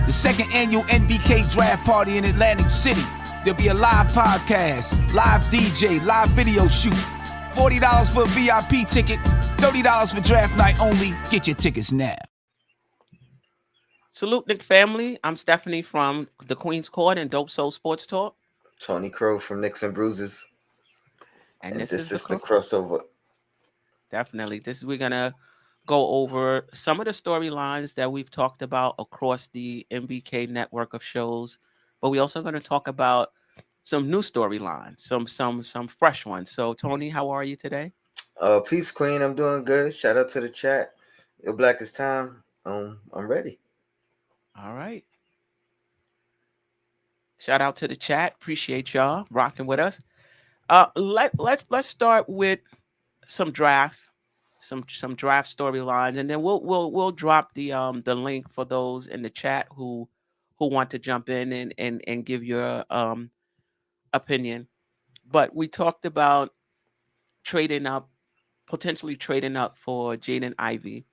the second annual NBK draft party in Atlantic City. There'll be a live podcast, live DJ, live video shoot. $40 for a VIP ticket, $30 for draft night only. Get your tickets now. Salute, Nick family. I'm Stephanie from the Queen's Court and Dope Soul Sports Talk. Tony Crow from Knicks and Bruises. And this is the crossover. Definitely. We're going to go over some of the storylines that we've talked about across the MBK network of shows. But we're also going to talk about some new storylines, some fresh ones. So, Tony, how are you today? Peace, Queen. I'm doing good. Shout out to the chat. Your Black is time. I'm ready. All right. Shout out to the chat. Appreciate y'all rocking with us. Let's start with some draft storylines, and then we'll drop the link for those in the chat who want to jump in and give your opinion. But we talked about potentially trading up for Jaden Ivey.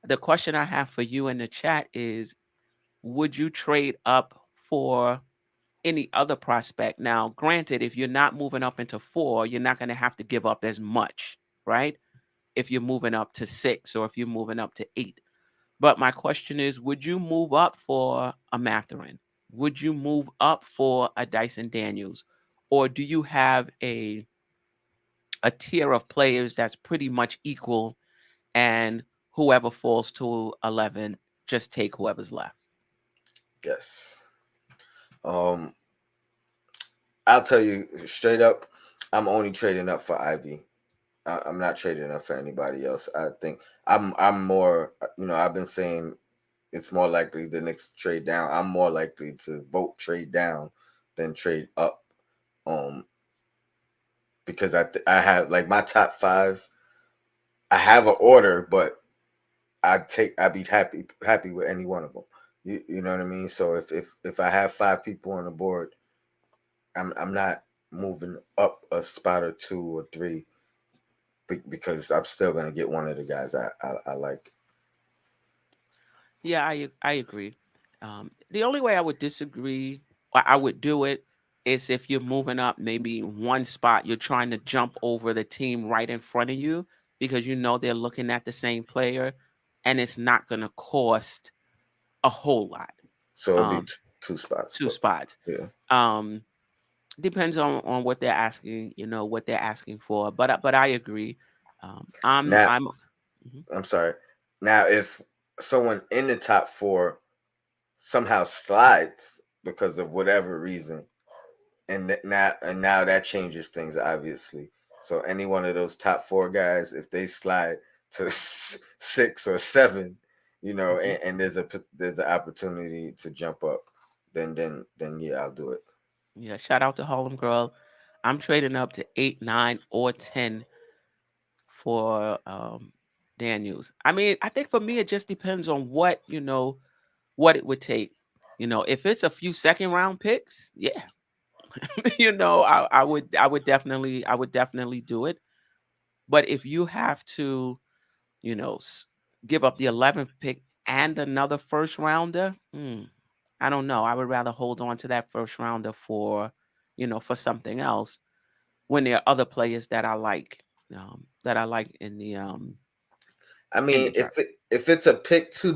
The question I have for you in the chat is, would you trade up for any other prospect? Now, granted, if you're not moving up into 4, you're not going to have to give up as much, right? If you're moving up to 6 or if you're moving up to 8. But my question is, would you move up for a Mathurin? Would you move up for a Dyson Daniels? Or do you have a tier of players that's pretty much equal, and whoever falls to 11, just take whoever's left? Yes. I'll tell you straight up, I'm only trading up for Ivy. I'm not trading up for anybody else. I think I'm more, I've been saying it's more likely the Knicks trade down. I'm more likely to vote trade down than trade up. Because I have like my top 5. I have an order, but I'd be happy with any one of them. You know what I mean? So if I have 5 people on the board, I'm not moving up a spot or 2 or 3 because I'm still gonna get one of the guys I like. Yeah, I agree. The only way I would disagree, or I would do it, is if you're moving up maybe one spot, you're trying to jump over the team right in front of you because you know they're looking at the same player, and it's not going to cost a whole lot. So it'll be 2 spots. 2 spots. Yeah. Depends on what they're asking, what they're asking for. But I agree. I'm sorry. Now, if someone in the top 4 somehow slides because of whatever reason, and now that changes things, obviously. So any one of those top 4 guys, if they slide to 6 or 7, and there's an opportunity to jump up, then yeah, I'll do it. Yeah, shout out to Harlem Girl. I'm trading up to 8, 9, or 10 for Daniels. I mean, I think for me it just depends on what it would take. If it's a few second round picks, yeah. I would definitely do it. But if you have to, give up the 11th pick and another first rounder, I don't know. I would rather hold on to that first rounder for something else when there are other players that I like in the I mean, if it's a pick to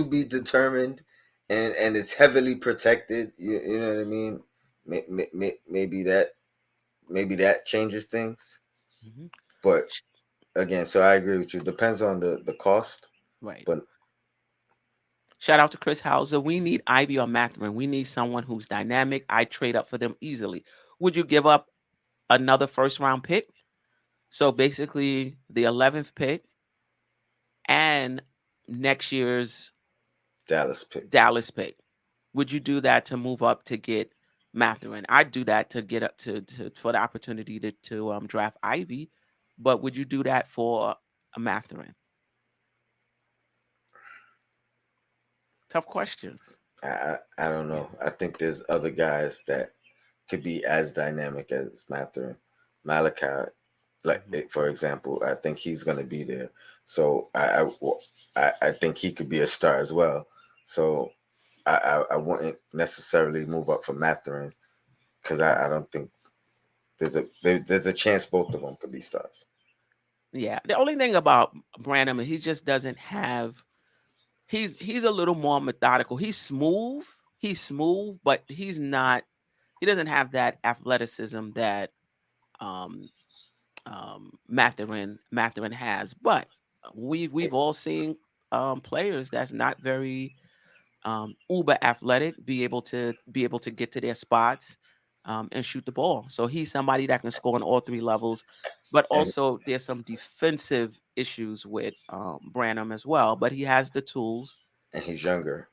be determined and it's heavily protected, you know what I mean? Maybe that changes things. Mm-hmm. But again, so I agree with you. Depends on the cost. Right. But shout out to Chris Hauser. We need Ivy or Mathurin. We need someone who's dynamic. I trade up for them easily. Would you give up another first round pick? So basically the 11th pick and next year's Dallas pick. Would you do that to move up to get Mathurin? I'd do that to get up to for the opportunity to draft Ivy, but would you do that for a Mathurin? Tough question. I don't know. I think there's other guys that could be as dynamic as Mathurin. Malachi, for example, I think he's going to be there. So I think he could be a star as well. So I wouldn't necessarily move up for Mathurin because I don't think there's a chance both of them could be stars. Yeah. The only thing about Branham is he just doesn't have. He's a little more methodical. He's smooth. He's smooth, but he's not. He doesn't have that athleticism that um Mathurin has. But we've all seen players that's not very uber athletic be able to get to their spots and shoot the ball. So he's somebody that can score on all three levels. But And also there's some defensive issues with Branham as well. But he has the tools. and he's younger.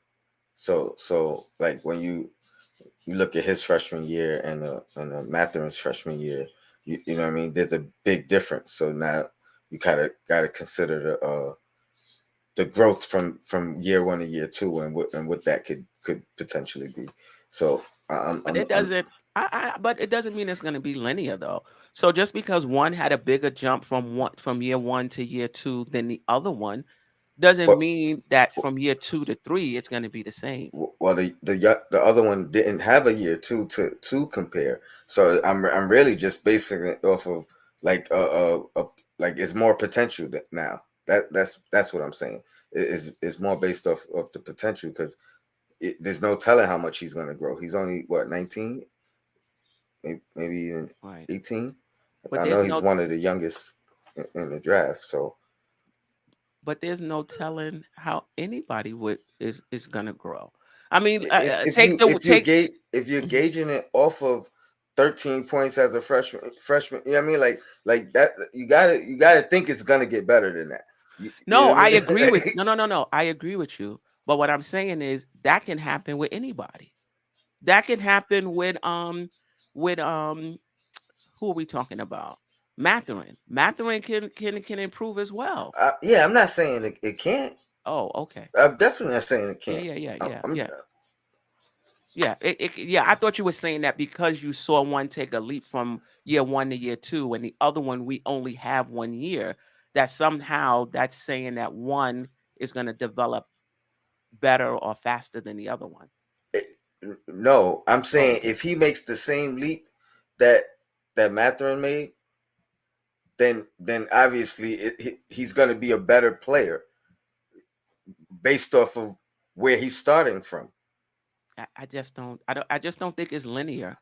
So like when you look at his freshman year and Mathurin's freshman year, you know what I mean. There's a big difference. So now you kind of got to consider the growth from year one to year two and what that could potentially be. So But it doesn't. But it doesn't mean it's going to be linear though. So just because one had a bigger jump from year one to year two than the other one, doesn't but mean that from year two to three it's going to be the same. well, the other one didn't have a year two to compare. So I'm really just basing it off of like like it's more potential now. That's what I'm saying. It's more based off of the potential because there's no telling how much he's going to grow. He's only what 19, maybe even Right. 18. But I know there's he's no one of the youngest in the draft. So but there's no telling how anybody would is going to grow. I mean, if take you the if you take. gauge if you're Mhm. gauging it off of 13 points as a freshman, you know what I mean? Like that you gotta think it's gonna get better than that. You No, know I what agree I with mean? no. I agree with you. But what I'm saying is that can happen with anybody. That can happen with who are we talking about? Mathurin. Mathurin can improve as well. Yeah, I'm not saying it can't. Oh, okay. I'm definitely not saying it Yeah, can't. yeah, yeah, I'm, yeah, I'm yeah. Yeah, yeah. I thought you were saying that because you saw one take a leap from year one to year two, and the other one we only have 1 year. That somehow that's saying that one is going to develop better or faster than the other one. no, I'm Oh, saying okay. if he makes the same leap that Mathurin made, then obviously he's going to be a better player based off of where he's starting from. I just don't. I just don't think it's linear.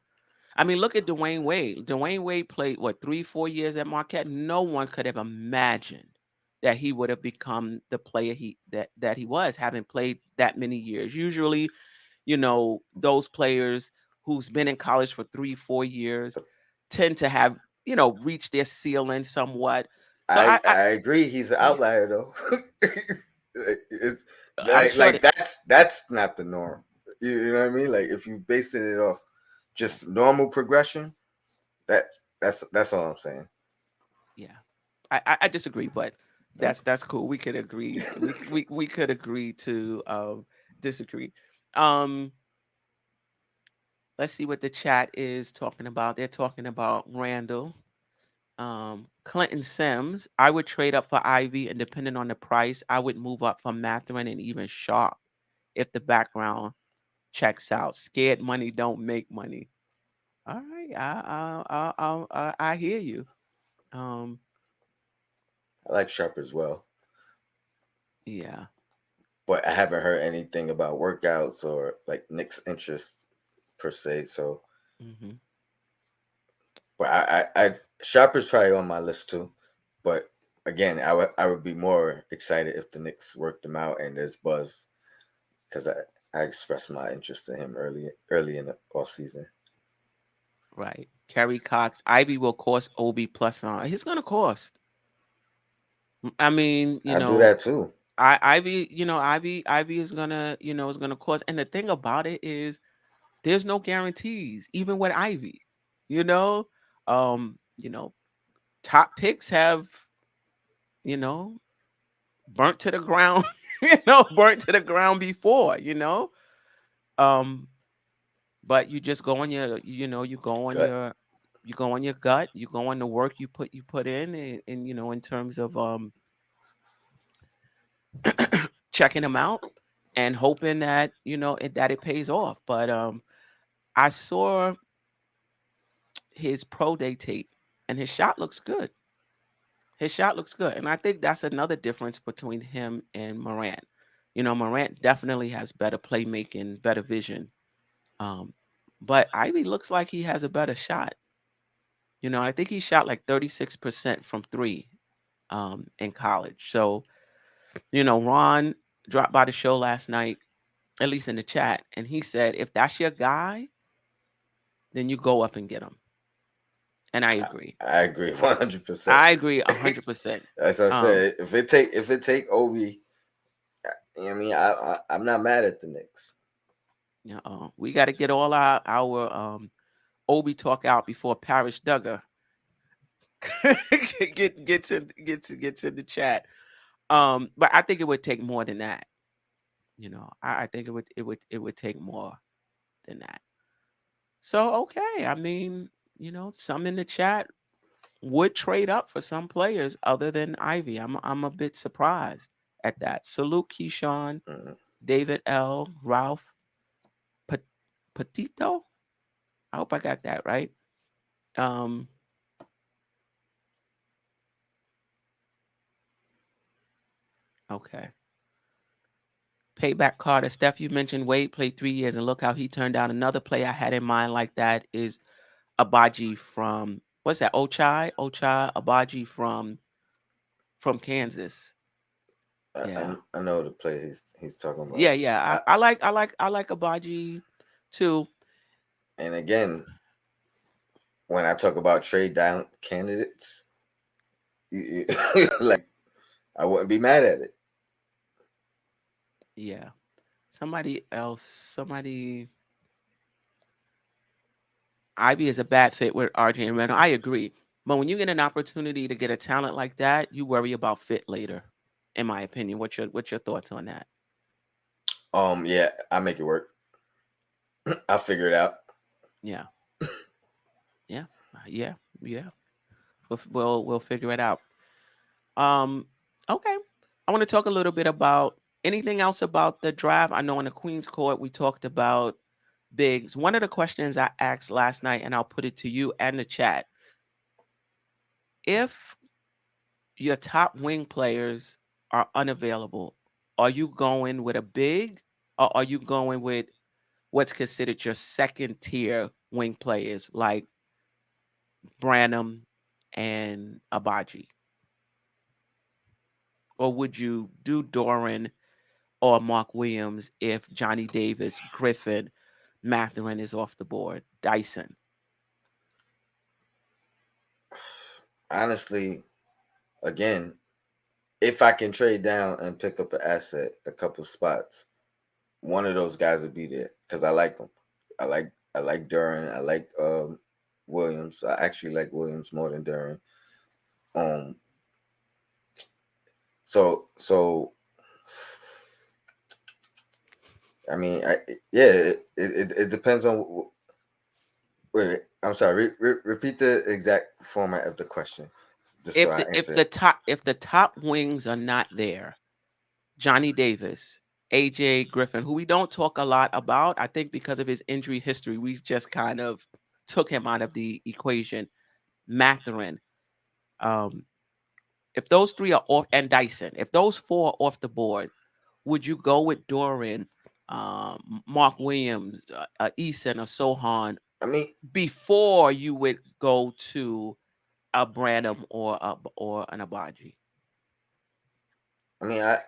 I mean, look at Dwayne Wade. Dwayne Wade played what 3, 4 years at Marquette. No one could have imagined that he would have become the player that he was, having played that many years. Usually, those players who's been in college for 3, 4 years tend to have reached their ceiling somewhat. So I agree. He's an yeah, outlier though. It's I'm sure like that that's not the norm. You know what I mean? Like if you basing it off just normal progression, that that's all I'm saying. yeah. I disagree, but Okay. that's cool. We could agree. We could agree to disagree. Um, let's see what the chat is talking about. They're talking about Randall. Clinton Sims. I would trade up for Ivy, and depending on the price, I would move up for Matherin and even Sharp if the background checks out. Scared money don't make money. All right, I hear you. Um, I like Sharp as well, yeah. but I haven't heard anything about workouts or like Nick's interest per se. So, Hmm. but I Sharp is probably on my list too. But again, I would be more excited if the Knicks worked him out and there's buzz because I expressed my interest in him early in the off season. Right. Kerry Cox. Ivy will cost Obi plus on. He's gonna cost. I mean, I do that too. Ivy, Ivy is gonna cost. And the thing about it is there's no guarantees, even with Ivy. You know, um, you know, top picks have, you know, burnt to the ground, burnt to the ground before. Um, but you just go on your, you go on Good. your gut, you go on the work you put in, and in terms of checking them out. and hoping that that it pays off. But I saw his pro day tape, and his shot looks good. His shot looks good, and I think that's another difference between him and Morant. Morant definitely has better playmaking, better vision. Um, but Ivy looks like he has a better shot. I think he shot like 36% from three in college. So, Ron dropped by the show last night, at least in the chat, and he said, if that's your guy, then you go up and get him. And I agree. I agree 100%. I agree 100%. As I said, if it take Obi, I mean, I'm not mad at the Knicks. We got to get all our Obi talk out before Parish Duggar gets in the chat. But I think it would take more than that. I think it would take more than that. So okay, I mean, some in the chat would trade up for some players other than Ivy. I'm a bit surprised at that. Salute Keyshawn, David L, Ralph, Petito. I hope I got that right. Okay. Payback Carter. Steph, you mentioned Wade played 3 years, and look how he turned out. Another player I had in mind like that is Abaji from, what's that? Ochai Abaji from Kansas. Yeah. I know the play he's talking about. Yeah. I like Abaji too. And again, when I talk about trade down candidates, like, I wouldn't be mad at it. Yeah. Somebody Ivy is a bad fit with RJ and Randle. I agree. But when you get an opportunity to get a talent like that, you worry about fit later, in my opinion. What's your thoughts on that? Yeah, I make it work. I'll figure it out. Yeah. We'll figure it out. Okay. I want to talk a little bit about anything else about the draft. I know in the Queen's Court we talked about bigs. One of the questions I asked last night, and I'll put it to you and the chat. If your top wing players are unavailable, are you going with a big, or are you going with what's considered your second tier wing players like Branham and Abaji? Or would you do Doran or Mark Williams if Johnny Davis, Griffin, Mathurin is off the board? Dyson. Honestly, again, if I can trade down and pick up an asset, a couple spots, one of those guys would be there because I like them. I like Duran. I like Williams. I actually like Williams more than Duran. So I mean, it depends on. Wait, I'm sorry. Repeat the exact format of the question, just so I answer it. If the top wings are not there, Johnny Davis, AJ Griffin, who we don't talk a lot about, I think because of his injury history, we've just kind of took him out of the equation. Mathurin, if those three are off, and Dyson, if those four are off the board, would you go with Doran, Mark Williams, Eason, or Sohan? I mean, before you would go to a Branham or an Abaji. I mean, I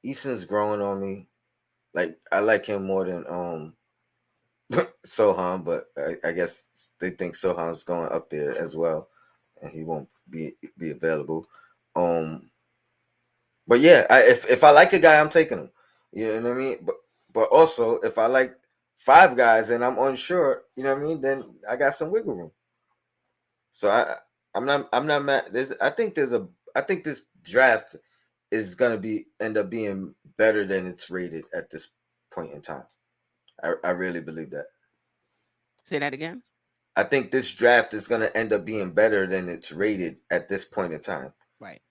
Eason's growing on me. Like, I like him more than Sohan, but I guess they think Sohan's going up there as well, and he won't be available. But yeah, if I like a guy, I'm taking him. You know what I mean? But also, if I like 5 guys and I'm unsure, you know what I mean, then I got some wiggle room. So I'm not mad. I think this draft is gonna end up being better than it's rated at this point in time. I really believe that. Say that again. I think this draft is gonna end up being better than it's rated at this point in time. Right.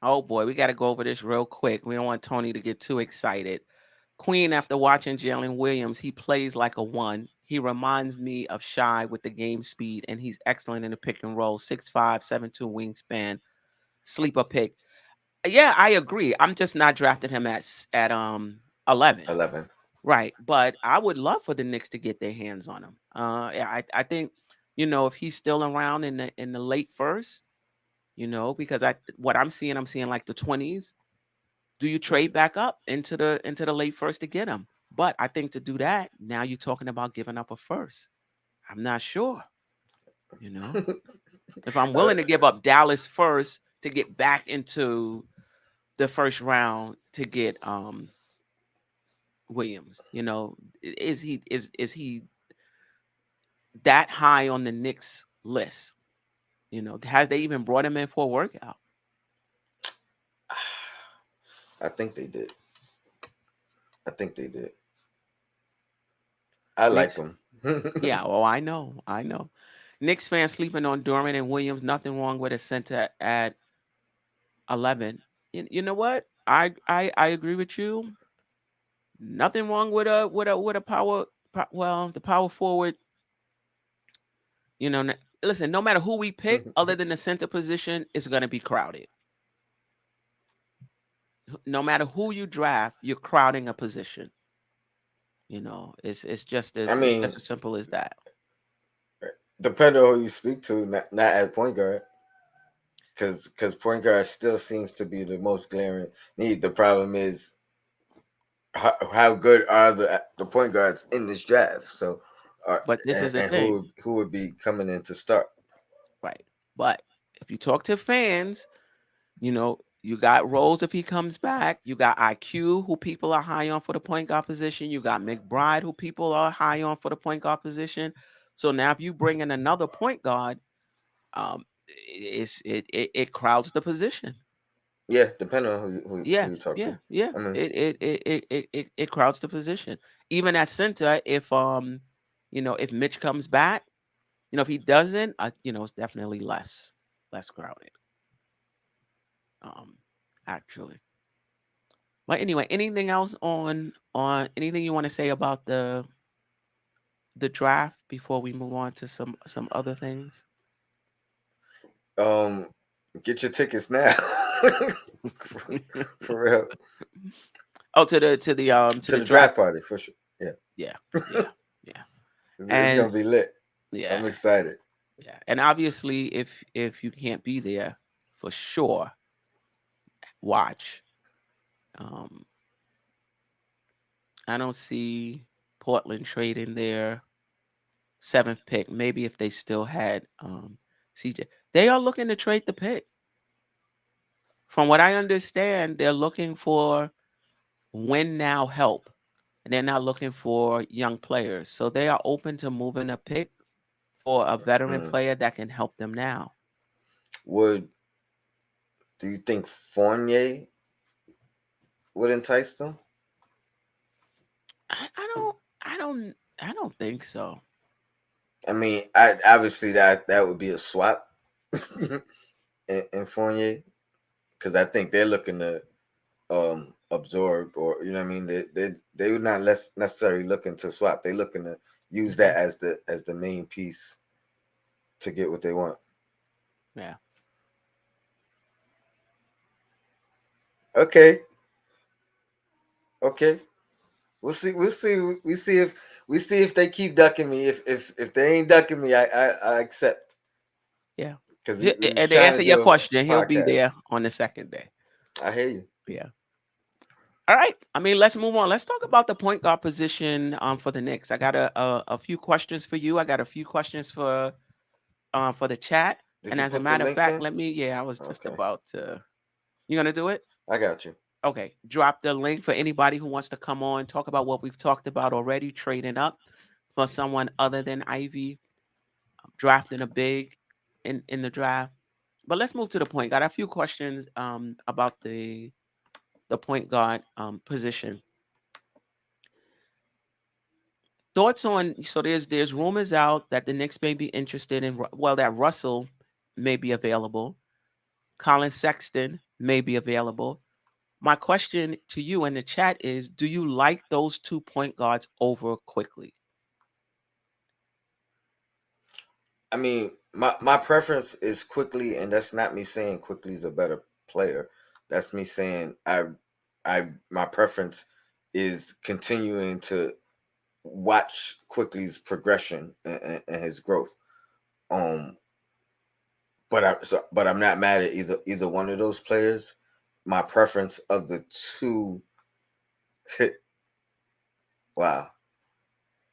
Oh boy, we got to go over this real quick. We don't want Tony to get too excited. Queen, after watching Jalen Williams, he plays like a one. He reminds me of Shy with the game speed, and he's excellent in the pick and roll. 6'5", 7'2" wingspan, sleeper pick. Yeah, I agree. I'm just not drafting him at 11. 11. Right. But I would love for the Knicks to get their hands on him. Yeah, I think, if he's still around in the late first, because I'm seeing like the 20s. Do you trade back up into the late first to get him? But I think to do that, now you're talking about giving up a first. I'm not sure. If I'm willing to give up Dallas first to get back into the first round to get Williams, is he that high on the Knicks list? Has they even brought him in for a workout? I think they did. I like Knicks, him. yeah. Oh, I know. Knicks fans sleeping on Dorman and Williams. Nothing wrong with a center at 11. You know what? I agree with you. Nothing wrong with a power. Well, the power forward. Listen. No matter who we pick, other than the center position, it's going to be crowded. No matter who you draft, you're crowding a position. It's just I mean, as simple as that. depending on who you speak to, not at point guard, because point guard still seems to be the most glaring need. The problem is how good are the point guards in this draft? So, But this is the and thing, who would be coming in to start? right? But if you talk to fans, you got Rose if he comes back. You got IQ, who people are high on for the point guard position. You got McBride, who people are high on for the point guard position. So now, if you bring in another point guard, it crowds the position. Yeah, depending on who Yeah, you talk yeah, to. yeah. I mean, It crowds the position. Even at center, if Mitch comes back, if he doesn't, it's definitely less crowded. Actually. But anyway, anything else on anything you want to say about the draft before we move on to some other things? get your tickets now. For real. Oh, to the To the draft party for sure. Yeah. Yeah. It's And gonna be lit. yeah, I'm excited. yeah. And obviously, if you can't be there, for sure, watch. I don't see Portland trading their 7th pick. Maybe if they still had CJ, they are looking to trade the pick. From what I understand, they're looking for win now help, and they're not looking for young players. So they are open to moving a pick for a veteran player that can help them now. Do you think Fournier would entice them? I don't think so. I mean, I obviously that would be a swap in Fournier, because I think they're looking to absorb, or you know what I mean. They're not necessarily looking to swap. They're looking to use that as the main piece to get what they want. Yeah. Okay. We'll see if they keep ducking me. If they ain't ducking me, I accept. Yeah. Because And to answer your question, he'll be there on the second day. I hear you. Yeah. All right. I mean, let's move on. Let's talk about the point guard position for the Knicks. I got a few questions for you. I got a few questions for the chat. And as a matter of fact, I was just about to. You gonna do it? I got you. Okay. Drop the link for anybody who wants to come on, talk about what we've talked about already, trading up for someone other than Ivy, drafting a big in the draft. But let's move to the point guard. I have a few questions about the point guard position. Thoughts on, so there's rumors out that the Knicks may be interested in, that Russell may be available. Colin Sexton may be available. My question to you in the chat is, do you like those 2 point guards over quickly? I mean, my preference is quickly, and that's not me saying quickly is a better player. That's me saying I my preference is continuing to watch quickly's progression and his growth. Um, but I'm not mad at either one of those players. My preference of the two, wow,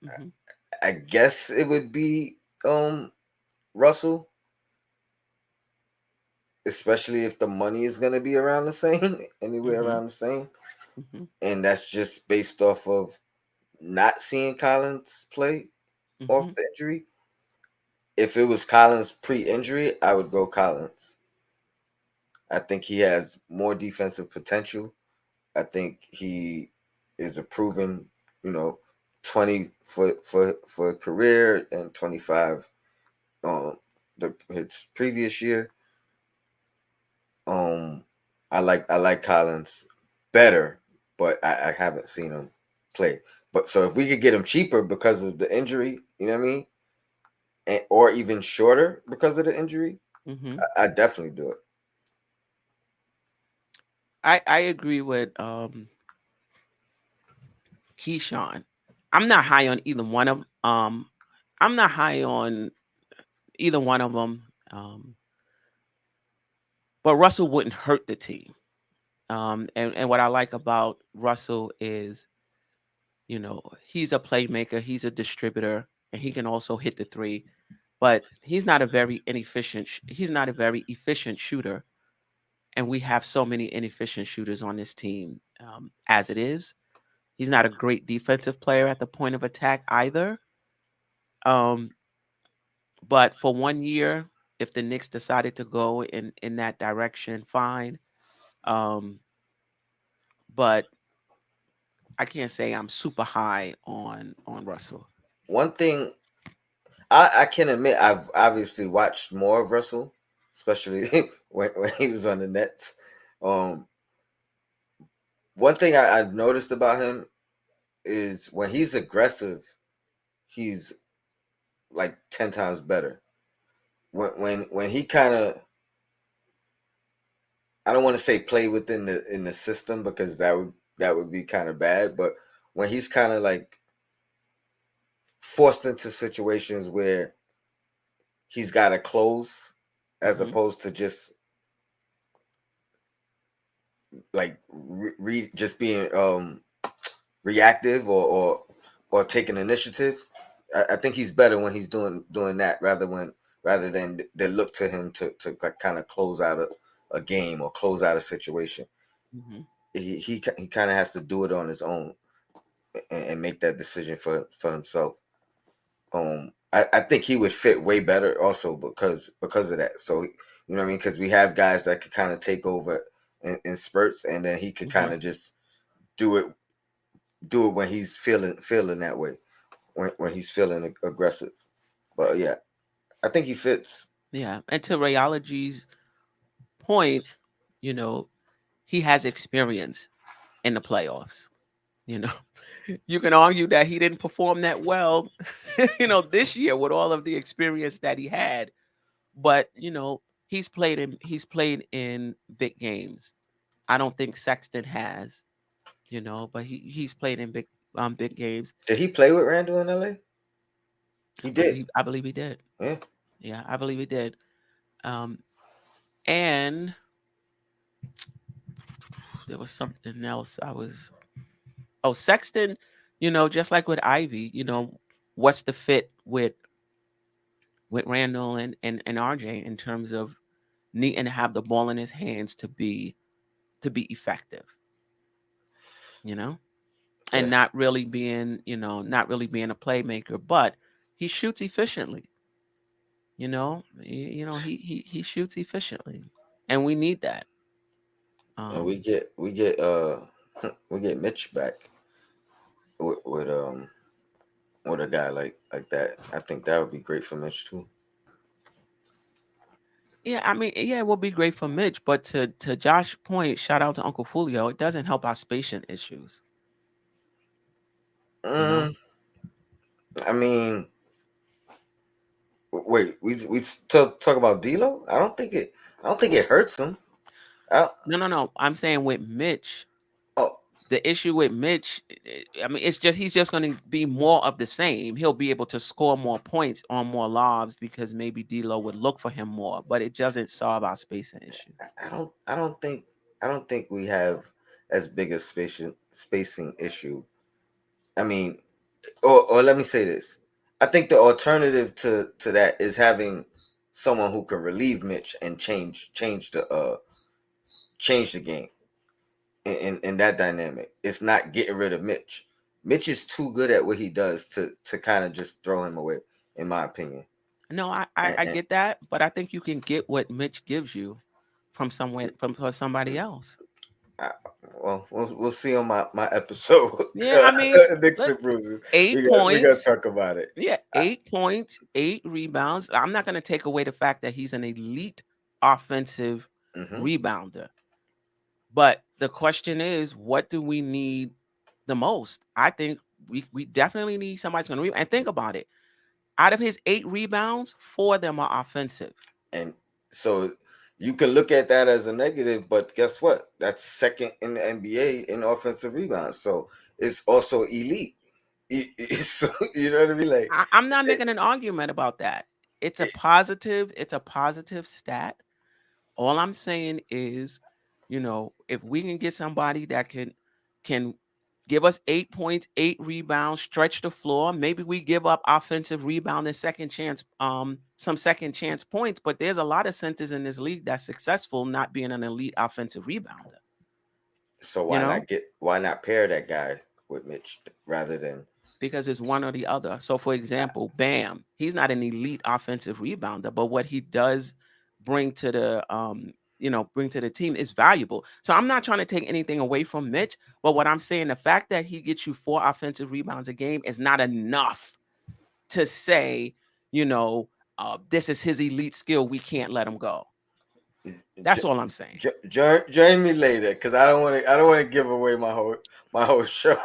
Hmm. I guess it would be Russell, especially if the money is gonna be around the same, anywhere Hmm. around the same, Hmm. and that's just based off of not seeing Collins play off Hmm. the injury. If it was Collins pre-injury, I would go Collins. I think he has more defensive potential. I think he is a proven, you know, 20 for a career and 25 his previous year. Um I like Collins better, but I haven't seen him play. But so if we could get him cheaper because of the injury, you know what I mean? Or even shorter because of the injury, Hmm. I definitely do it. I agree with Keyshawn. I'm not high on either one of I'm not high on either one of them. But Russell wouldn't hurt the team. And what I like about Russell is, he's a playmaker, he's a distributor, and he can also hit the three. But he's not a very efficient shooter, and we have so many inefficient shooters on this team as it is. He's not a great defensive player at the point of attack either. Um, but for 1 year, if the Knicks decided to go in that direction, fine. Um, but I can't say I'm super high on Russell. One thing I can admit, I've obviously watched more of Russell, especially when he was on the Nets. Um, One thing I've noticed about him is when he's aggressive, he's like 10 times better. When he kind of, I don't want to say play within the system because that would be kind of bad, but when he's kind of like forced into situations where he's got to close as Hmm. opposed to just like just being reactive or taking initiative. I think he's better when he's doing that rather than they look to him to kind of close out a game or close out a situation. Hmm. He kind of has to do it on his own and make that decision for himself. I think he would fit way better also because of that. So you know what I mean, because we have guys that could kind of take over in spurts, and then he could kind Hmm. of just do it do it when he's feeling that way, when he's feeling aggressive. But yeah, I think he fits. Yeah, and to Rayology's point, you know, he has experience in the playoffs. You know, you can argue that he didn't perform that well, this year with all of the experience that he had. But he's played in big games. I don't think Sexton has, but he's played in big games. Did he play with Randle in LA? He did. I believe he did. Yeah. Yeah, I believe he did. Um, and there was something else I was. Oh, Sexton. Just like with Ivy. What's the fit with Randall and RJ in terms of needing to have the ball in his hands to be effective. You know, and Yeah. not really being a playmaker, but he shoots efficiently. He shoots efficiently, and we need that. And Um, we get we get Mitch back with a guy like that. I think that would be great for Mitch too. Yeah, I mean, yeah, it will be great for Mitch, but to Josh's point, shout out to Uncle Fulio. It doesn't help our spacing issues. You know? Mm, I mean, wait, we talk about D'Lo. I don't think it hurts him. I, No. I'm saying with Mitch, oh, the issue with Mitch, I mean, it's just he's just going to be more of the same. He'll be able to score more points on more lobs because maybe D'Lo would look for him more, but it doesn't solve our spacing issue. I don't think we have as big a spacing issue. I mean, or let me say this. I think the alternative to that is having someone who can relieve Mitch and change the game in that dynamic. It's not getting rid of Mitch. Mitch is too good at what he does to kind of just throw him away, in my opinion. No, I And get that, but I think you can get what Mitch gives you from somewhere from somebody else. I, well, we'll see on my episode. Yeah, I mean, Knicks look, and Bruises. eight We gotta points. talk about it. Yeah, I, 8 points, 8 rebounds. I'm not going to take away the fact that he's an elite offensive hmm rebounder. But the question is, what do we need the most? I think we definitely need somebody's going to rebound. And think about it. Out of his 8 rebounds, 4 of them are offensive. And so you can look at that as a negative, but guess what? That's second in the NBA in offensive rebounds. So it's also elite. So, you know what I mean? Like, I'm not it, making an argument about that. It's a it, positive. It's a positive stat. All I'm saying is, if we can get somebody that can give us 8 points, 8 rebounds, stretch the floor, maybe we give up offensive rebound and second chance, some second chance points. But there's a lot of centers in this league that's successful not being an elite offensive rebounder. so You know, why not pair that guy with Mitch rather than because it's one or the other. So, for example, Bam, he's not an elite offensive rebounder, but what he does bring to bring to the team is valuable. So I'm not trying to take anything away from Mitch, but what I'm saying, the fact that he gets you 4 offensive rebounds a game is not enough to say, this is his elite skill. We can't let him go. That's all I'm saying. join me later because I don't want to give away my whole show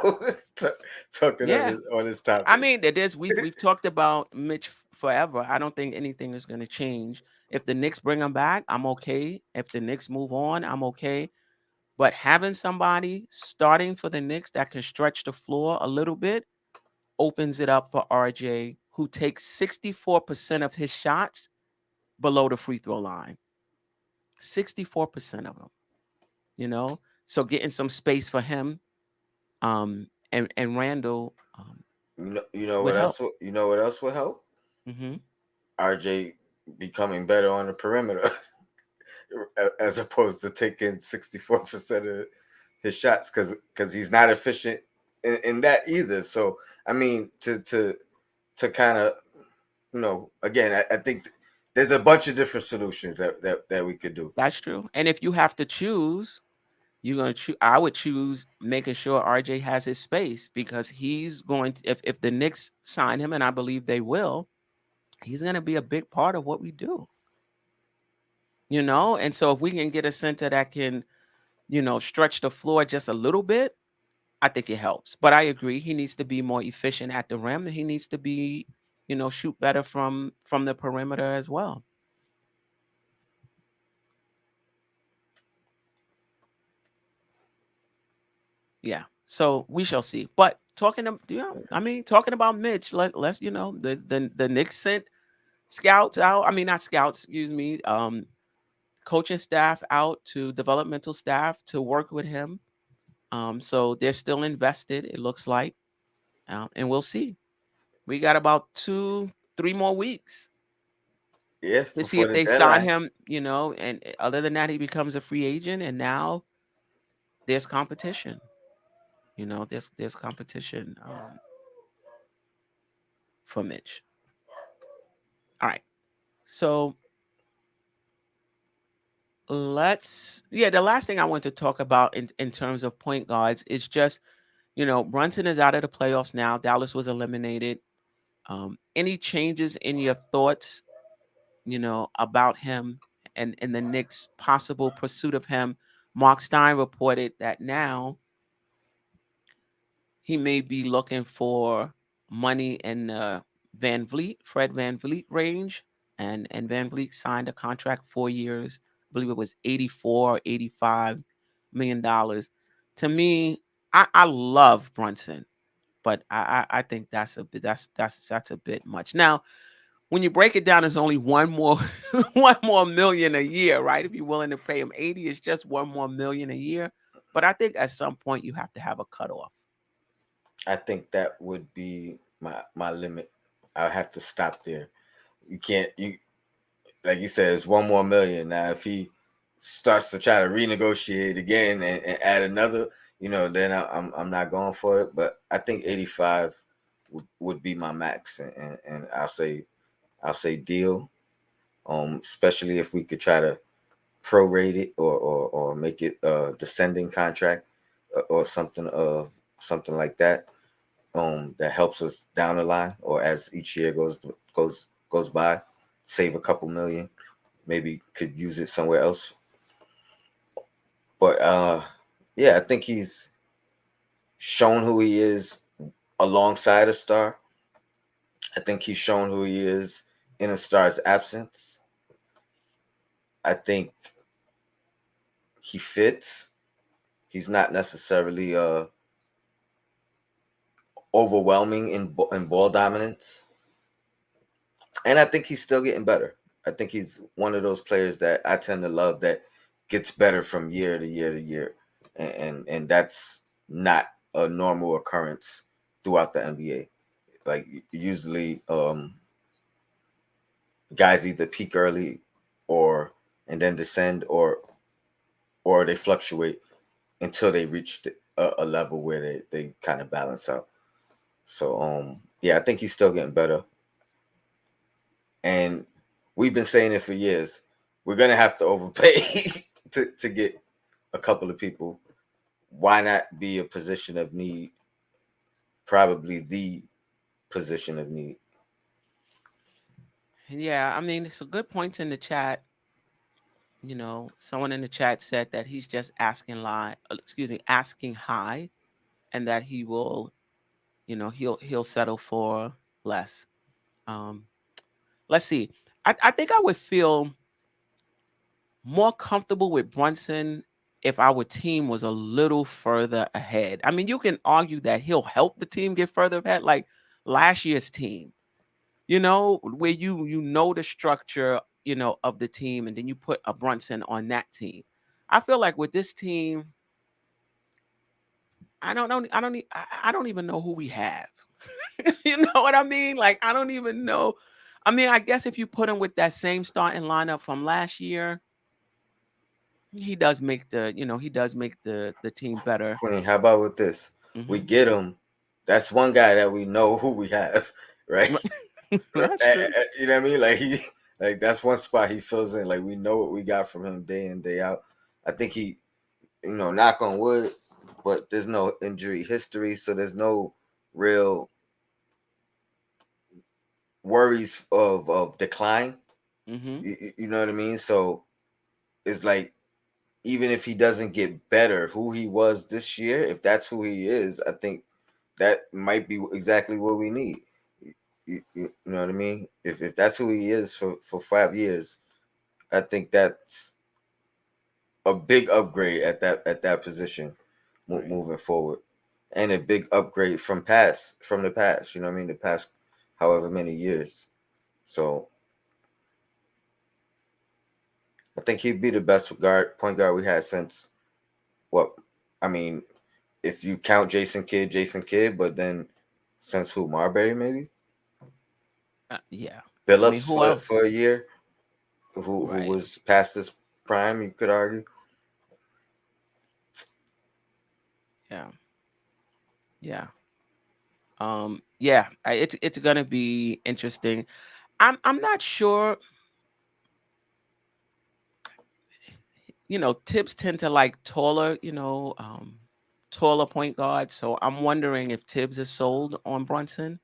talking Yeah. on this I topic. mean, we've talked about Mitch forever. I don't think anything is going to change. If the Knicks bring him back, I'm okay. If the Knicks move on, I'm okay. But having somebody starting for the Knicks that can stretch the floor a little bit opens it up for RJ, who takes 64% of his shots below the free throw line. 64% of them, you know? So getting some space for him, and Randle, would help. You know what else will help? Hmm. RJ becoming better on the perimeter as opposed to taking 64% of his shots because he's not efficient in that either. So I mean to kind of again I think there's a bunch of different solutions that we could do. That's true. And if you have to choose, you're gonna choose. I would choose making sure RJ has his space because he's going to. If the Knicks sign him, and I believe they will, he's gonna be a big part of what we do. And so if we can get a center that can, stretch the floor just a little bit, I think it helps. But I agree, he needs to be more efficient at the rim, and he needs to be, shoot better from the perimeter as well. Yeah. So we shall see. But talking about Mitch, let's the Knicks sent scouts out. I mean, not scouts, excuse me, coaching staff out to developmental staff to work with him. So they're still invested, it looks like. And we'll see. We got about 2-3 more weeks Yeah, to see before if the they sign deadline. him, and other than that, he becomes a free agent. And now there's competition. There's competition, for Mitch. All right. So the last thing I want to talk about in terms of point guards is just, Brunson is out of the playoffs now. Dallas was eliminated. Any changes in your thoughts, about him and the Knicks' possible pursuit of him. Mark Stein reported that now he may be looking for money in Fred Van Vliet range. And Van Vliet signed a contract 4 years. I believe it was 84, $85 million. To me, I love Brunson, but I think that's a bit that's a bit much. Now, when you break it down, there's only one more one more million a year, right? If you're willing to pay him 80, it's just one more million a year. But I think at some point you have to have a cutoff. I think that would be my limit. I have to stop there. You can't you like you said, it's 1 more million. Now if he starts to try to renegotiate again and add another, then I'm not going for it. But I think 85 would be my max, and I'll say deal. Especially if we could try to prorate it or make it a descending contract or something like that. That helps us down the line or as each year goes by, save a couple million. Maybe could use it somewhere else. But yeah, I think he's shown who he is alongside a star. I think he's shown who he is in a star's absence. I think he fits. He's not necessarily overwhelming in ball dominance, and I think he's still getting better. I think he's one of those players that I tend to love that gets better from year to year to year, and that's not a normal occurrence throughout the NBA. Like usually, guys either peak early or and then descend, or they fluctuate until they reach a level where they kind of balance out. So yeah, I think he's still getting better. And we've been saying it for years. We're gonna have to overpay to get a couple of people. Why not be a position of need? Probably the position of need. Yeah, I mean, it's a good point in the chat. Someone in the chat said that he's just asking high, and that he will, he'll settle for less. Um, let's see. I think I would feel more comfortable with Brunson if our team was a little further ahead. I mean, you can argue that he'll help the team get further ahead, like last year's team, where you know the structure, of the team, and then you put a Brunson on that team. I feel like with this team, I don't know, I don't even know who we have. You know what I mean? Like I don't even know. I mean, I guess if you put him with that same starting lineup from last year, he does make the team better. Queen, how about with this? We Hmm. get him. That's one guy that we know who we have, right? That's true. You know what I mean? Like that's one spot he fills in. Like we know what we got from him day in day out. I think he, knock on wood, but there's no injury history, so there's no real worries of decline. Hmm. You know what I mean? So it's like even if he doesn't get better, who he was this year, if that's who he is, I think that might be exactly what we need. You know what I mean? If that's who he is for 5 years, I think that's a big upgrade at that position Right. moving forward, and a big upgrade from the past. You know what I mean? The past however many years. So I think he'd be the best point guard we had since what? I mean, if you count Jason Kidd, but then since who? Marbury maybe. Yeah. I mean, Billups who for else? a year, who Right. was past his prime. You could argue. Yeah. Yeah. Yeah. It's gonna be interesting. I'm not sure. Tips tend to like taller, taller point guards. So I'm wondering if Tibbs is sold on Brunson.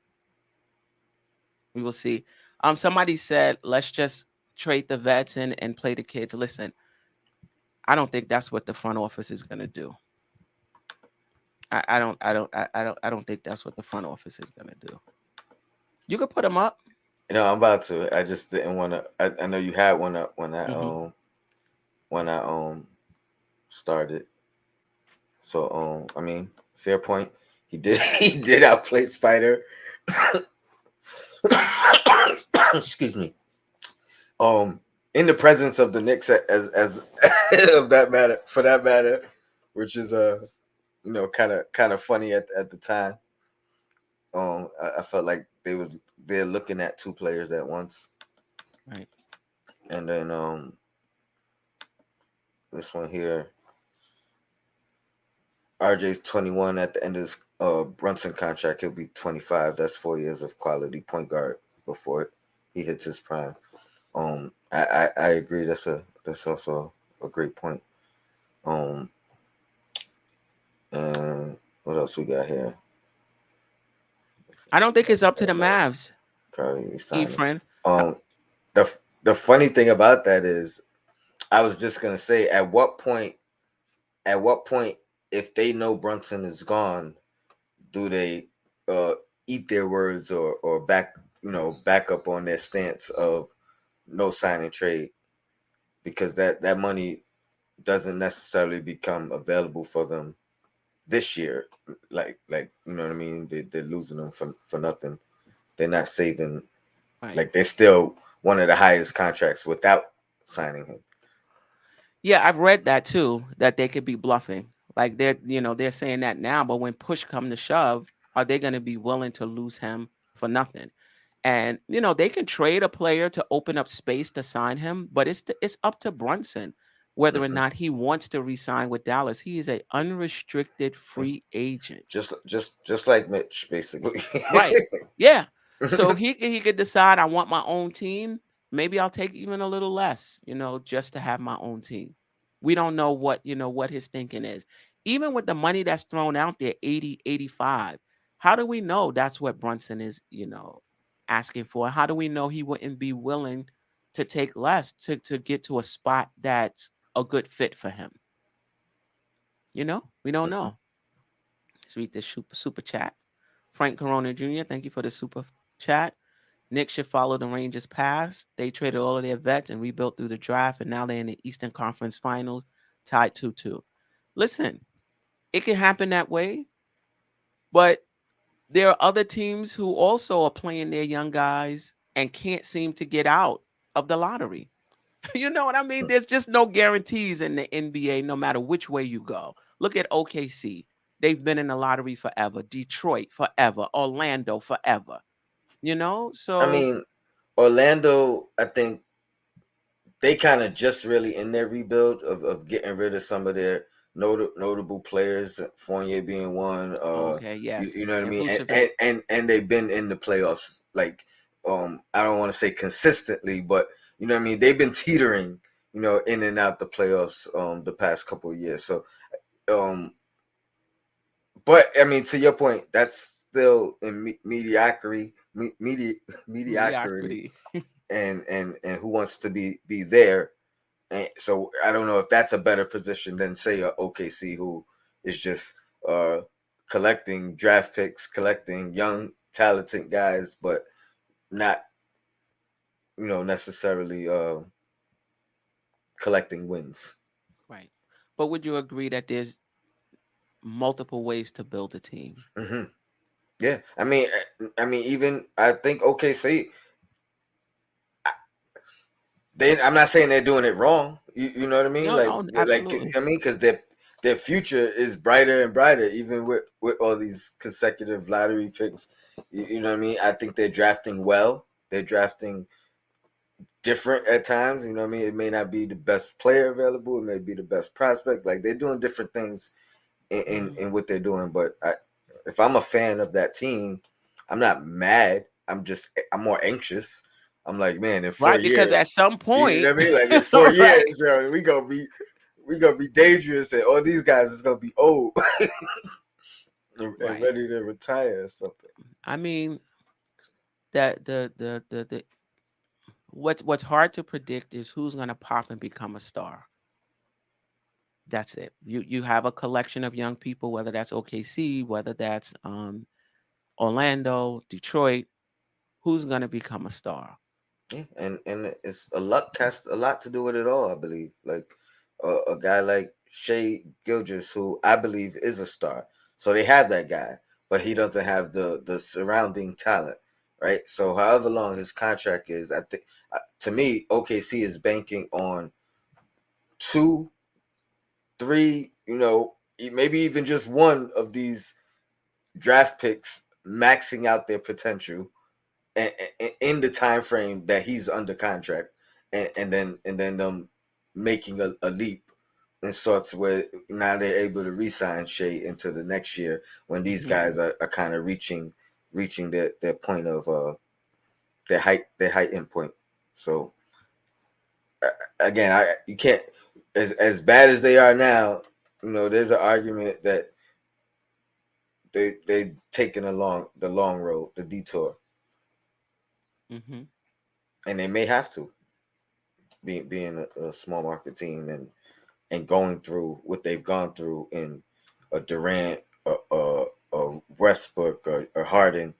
We will see. Somebody said, let's just trade the vets and play the kids. Listen, I don't think that's what the front office is gonna do. I don't think that's what the front office is gonna do. You could put them up. I'm about to. I just didn't want to. I know you had one up Mm-hmm. when I started. So I mean, fair point. He did he did outplay Spider. Excuse me. In the presence of the Knicks as of that matter, for that matter, which is kind of funny at the time. I felt like they're looking at two players at once, Right. and then this one here, RJ's 21 at the end of this Brunson contract. He'll be 25. That's 4 years of quality point guard before he hits his prime. I agree. That's also a great point. And what else we got here? I don't think it's up to the Mavs, Probably sign him. friend. The funny thing about that is, I was just gonna say, at what point, if they know Brunson is gone, do they eat their words or back up on their stance of no sign and trade, because that money doesn't necessarily become available for them this year. Like you know what I mean? They're losing them for nothing. They're not saving. Right. Like, they're still one of the highest contracts without signing him. Yeah, I've read that too, that they could be bluffing. Like they're saying that now, but when push come to shove, are they going to be willing to lose him for nothing? And they can trade a player to open up space to sign him, but it's up to Brunson whether or Mm-mm. not he wants to re-sign with Dallas. He is a unrestricted free agent. Just like Mitch, basically. Right. Yeah. So he could decide, I want my own team. Maybe I'll take even a little less, just to have my own team. We don't know what his thinking is. Even with the money that's thrown out there, 80, 85, how do we know that's what Brunson is, asking for? How do we know he wouldn't be willing to take less to get to a spot that's a good fit for him? We don't know. Let's read this super chat. Frank Corona Jr., thank you for the super chat. Knicks should follow the Rangers' paths. They traded all of their vets and rebuilt through the draft, and now they're in the Eastern Conference Finals, tied 2-2. Listen, it can happen that way, but there are other teams who also are playing their young guys and can't seem to get out of the lottery. You know what I mean? There's just no guarantees in the NBA, no matter which way you go. Look at OKC. They've been in the lottery forever. Detroit forever. Orlando forever. I So mean, Orlando, I think they kind of just really in their rebuild of getting rid of some of their notable players, Fournier being one. okay, You, yes. you know what I And mean, Vucevic. and they've been in the playoffs, like, I don't want to say consistently, but you know what I mean. They've been teetering, in and out the playoffs, the past couple of years. So, but I mean, to your point, that's still in mediocrity, mediocrity, Mediocrity. and who wants to be there. And so I don't know if that's a better position than, say, a OKC, who is just collecting draft picks, collecting young, talented guys, but not, necessarily collecting wins. Right. But would you agree that there's multiple ways to build a team? Hmm. Yeah, I mean, even I think OKC. I'm not saying they're doing it wrong. You know what I mean? No, Like, no, absolutely. I mean, because their future is brighter and brighter, even with all these consecutive lottery picks. You know what I mean? I think they're drafting well. They're drafting different at times. You know what I mean? It may not be the best player available. It may be the best prospect. Like, they're doing different things in what they're doing. But if I'm a fan of that team, I'm not mad. I'm more anxious. I'm like, man, in four Right, because years, at some you know point, what I mean? Like, in 4 years, right, we gonna be dangerous, and all these guys is gonna be old and right. ready to retire or something. I mean, that the What's hard to predict is who's gonna pop and become a star. That's it. You have a collection of young people, whether that's OKC, whether that's Orlando, Detroit. Who's gonna become a star? Yeah, and it's a luck has a lot to do with it all. I believe, like a guy like Shea Gilgis, who I believe is a star. So they have that guy, but he doesn't have the surrounding talent, right? So however long his contract is, I think to me, OKC is banking on 2, 3, maybe even just one of these draft picks maxing out their potential in the time frame that he's under contract, and then them making a leap in sorts where now they're able to re-sign Shea into the next year when these Hmm. guys are kind of reaching their point of their height endpoint. So again, you can't, as bad as they are now. There's an argument that they taking the long road, the detour, Hmm. and they may have to being a small market team and going through what they've gone through in a Durant, a Westbrook, or Harden.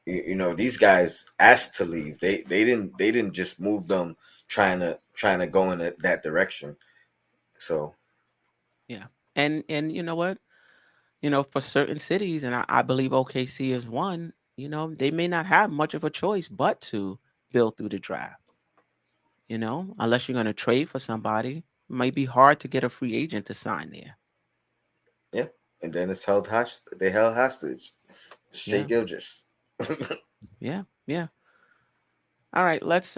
These guys asked to leave. They didn't just move them trying to go in that direction. So Yeah. And you know what? For certain cities, and I believe OKC is one, they may not have much of a choice but to build through the draft, unless you're going to trade for somebody. It might be hard to get a free agent to sign there. yeah, and then it's held hostage. They held hostage. Shea Yeah. Gilgis. Yeah. Yeah. All right, let's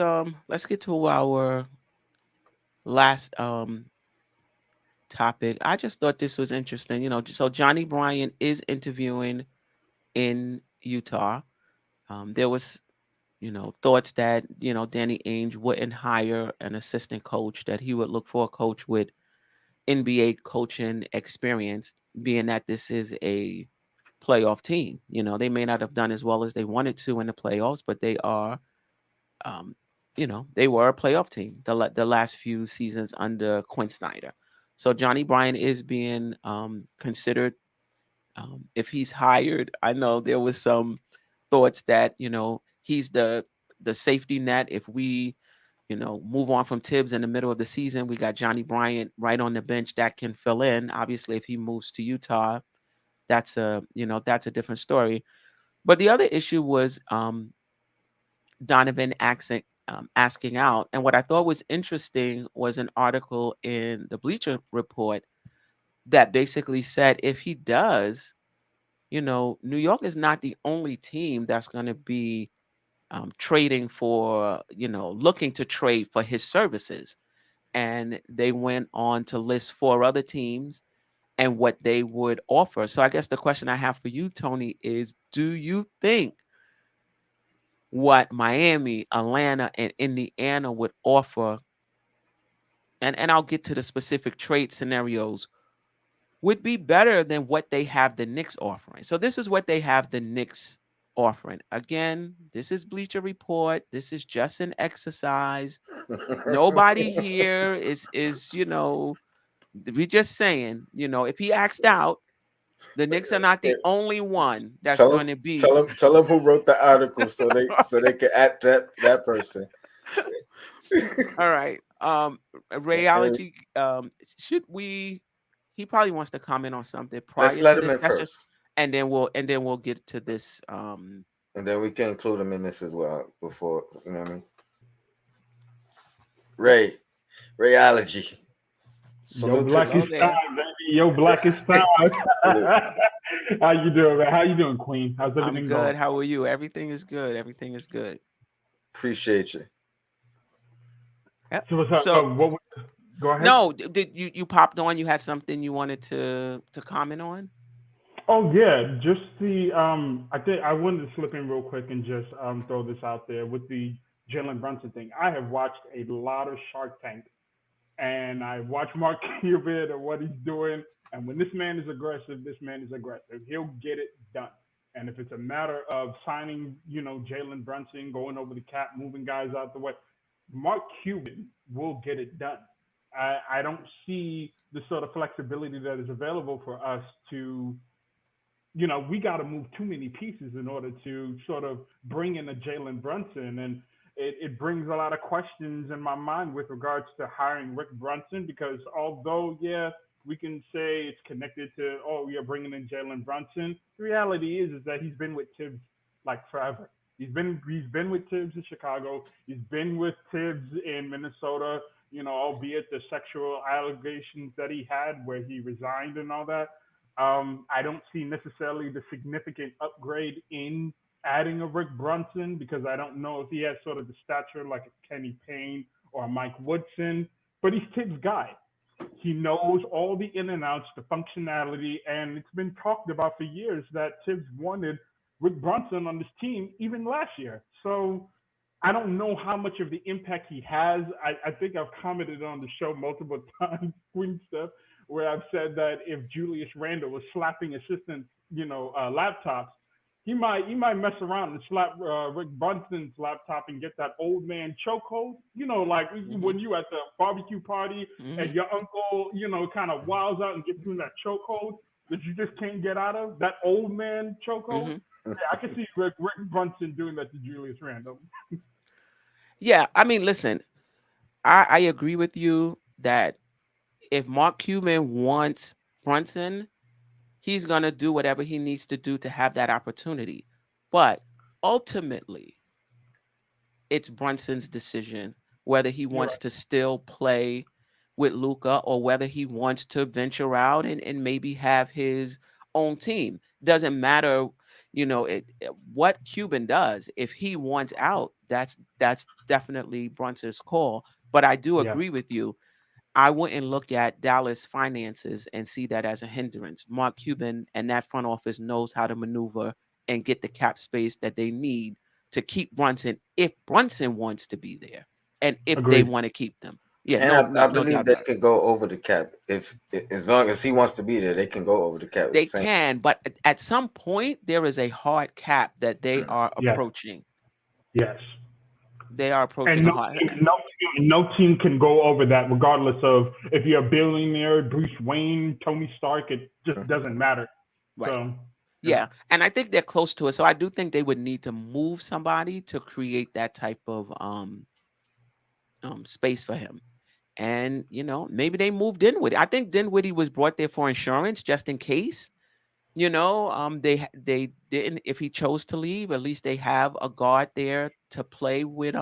get to our last topic. I just thought this was interesting. So Johnnie Bryant is interviewing in Utah. There was, thoughts that, Danny Ainge wouldn't hire an assistant coach, that he would look for a coach with NBA coaching experience, being that this is a playoff team. They may not have done as well as they wanted to in the playoffs, but they are, um, they were a playoff team the last few seasons under Quinn Snyder. So Johnny Bryant is being considered. If he's hired, I know there was some thoughts that he's the safety net. If we move on from Tibbs in the middle of the season, we got Johnny Bryant right on the bench that can fill in. Obviously, if he moves to Utah, that's a different story. But the other issue was Donovan asking out. And what I thought was interesting was an article in the Bleacher Report that basically said if he does, New York is not the only team that's going to be trading for, looking to trade for his services. And they went on to list four other teams and what they would offer. So I guess the question I have for you, Tony, is do you think what Miami, Atlanta, and Indiana would offer, and I'll get to the specific trade scenarios, would be better than what they have the Knicks offering? So this is what they have the Knicks offering. Again, this is Bleacher Report. This is just an exercise. Nobody here is we just saying, if he asked out, the Knicks are not the only one that's tell going them, to tell be. them, tell them who wrote the article so they can at that person. All right. And Rayology, should we he probably wants to comment on something let's prior let to him this. in That's just first, and then we'll get to this. and then we can include him in this as well. Before what I mean, Ray, Rayology. Yo, Salute to black the is Hello there. time, baby. Yo, black is time. salute. How you doing, man? How you doing, Queen? How's I'm everything good. going? How are you? Everything is good. Everything is good. Appreciate you. Yep. So what's up? So Go ahead. no, did you popped on? You had something you wanted to comment on? Oh yeah, just the I think I wanted to slip in real quick and just throw this out there with the Jalen Brunson thing. I have watched a lot of Shark Tank, and I watch Mark Cuban and what he's doing. And when this man is aggressive, this man is aggressive. He'll get it done. And if it's a matter of signing, Jalen Brunson, going over the cap, moving guys out the way, Mark Cuban will get it done. I don't see the sort of flexibility that is available for us to, we got to move too many pieces in order to sort of bring in a Jalen Brunson. And it brings a lot of questions in my mind with regards to hiring Rick Brunson, because although, yeah, we can say it's connected to, oh, we are bringing in Jalen Brunson. The reality is that he's been with Tibbs like forever. He's been with Tibbs in Chicago. He's been with Tibbs in Minnesota, albeit the sexual allegations that he had where he resigned and all that. I don't see necessarily the significant upgrade in adding a Rick Brunson, because I don't know if he has sort of the stature like a Kenny Payne or a Mike Woodson, but he's Tibbs' guy. He knows all the in and outs, the functionality, and it's been talked about for years that Tibbs wanted Rick Brunson on this team even last year. So I don't know how much of the impact he has. I think I've commented on the show multiple times, Queen stuff, where I've said that if Julius Randle was slapping assistants, laptops, he might mess around and slap Rick Brunson's laptop and get that old man chokehold. Like when you at the barbecue party and your uncle, kind of wiles out and gets you in that chokehold that you just can't get out of, that old man chokehold. Yeah, I can see Rick Brunson doing that to Julius Randle. Yeah, I mean, listen, I agree with you that if Mark Cuban wants Brunson, he's going to do whatever he needs to do to have that opportunity. But ultimately, it's Brunson's decision whether he wants to still play with Luka or whether he wants to venture out and maybe have his own team. Doesn't matter, what Cuban does. If he wants out, that's definitely Brunson's call. But I do agree with you. I wouldn't look at Dallas finances and see that as a hindrance. Mark Cuban and that front office knows how to maneuver and get the cap space that they need to keep Brunson if Brunson wants to be there and if they want to keep them. Yeah, and I believe they could go over the cap if as long as he wants to be there. They can go over the cap. They can, but at some point there is a hard cap that they are approaching. Yes. They are approaching and a hard cap. No team can go over that, regardless of if you're a billionaire, Bruce Wayne, Tony Stark. It just doesn't matter. Right. So, yeah, and I think they're close to it. So I do think they would need to move somebody to create that type of space for him. And maybe they moved Dinwiddie. I think Dinwiddie was brought there for insurance, just in case. They didn't. If he chose to leave, at least they have a guard there to play with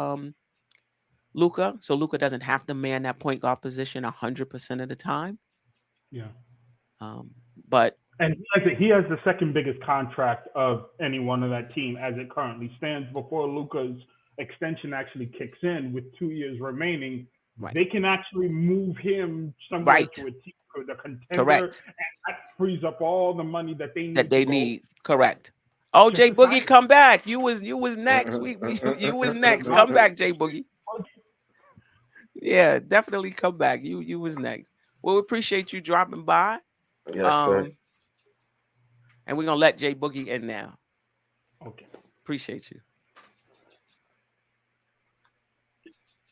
Luka, so Luka doesn't have to man that point guard position 100% of the time. Yeah. But he has the second biggest contract of anyone on that team as it currently stands. Before Luka's extension actually kicks in with 2 years remaining, they can actually move him somewhere to a team with a contender. Correct. And that frees up all the money that they need. Correct. Oh, Jay Boogie, come back. You was next. You was next. Come back, Jay Boogie. Yeah, definitely come back. You was next. Well, we appreciate you dropping by. Yes, sir. And we're gonna let Jay Boogie in now. Okay. Appreciate you.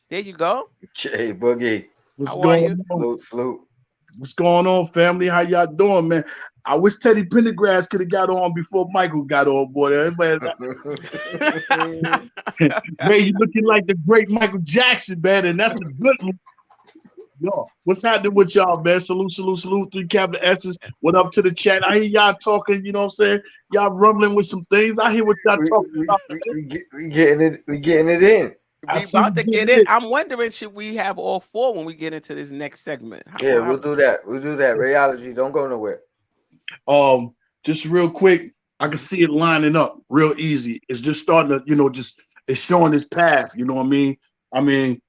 There you go. Jay Boogie. What's going on? Salute. What's going on, family? How y'all doing, man? I wish Teddy Pendergrass could have got on before Michael got on board. Ray, you looking like the great Michael Jackson, man, and that's a good one. Yo, what's happening with y'all, man? Salute, 3 capital S's. What up to the chat? I hear y'all talking, you know what I'm saying? Y'all rumbling with some things. I hear what y'all talking about. We getting it in. We about to get in. I'm wondering, should we have all 4 when we get into this next segment? We'll do that. Rayology, don't go nowhere. Just real quick, I can see it lining up real easy. It's just starting to, it's showing its path. You know what I mean?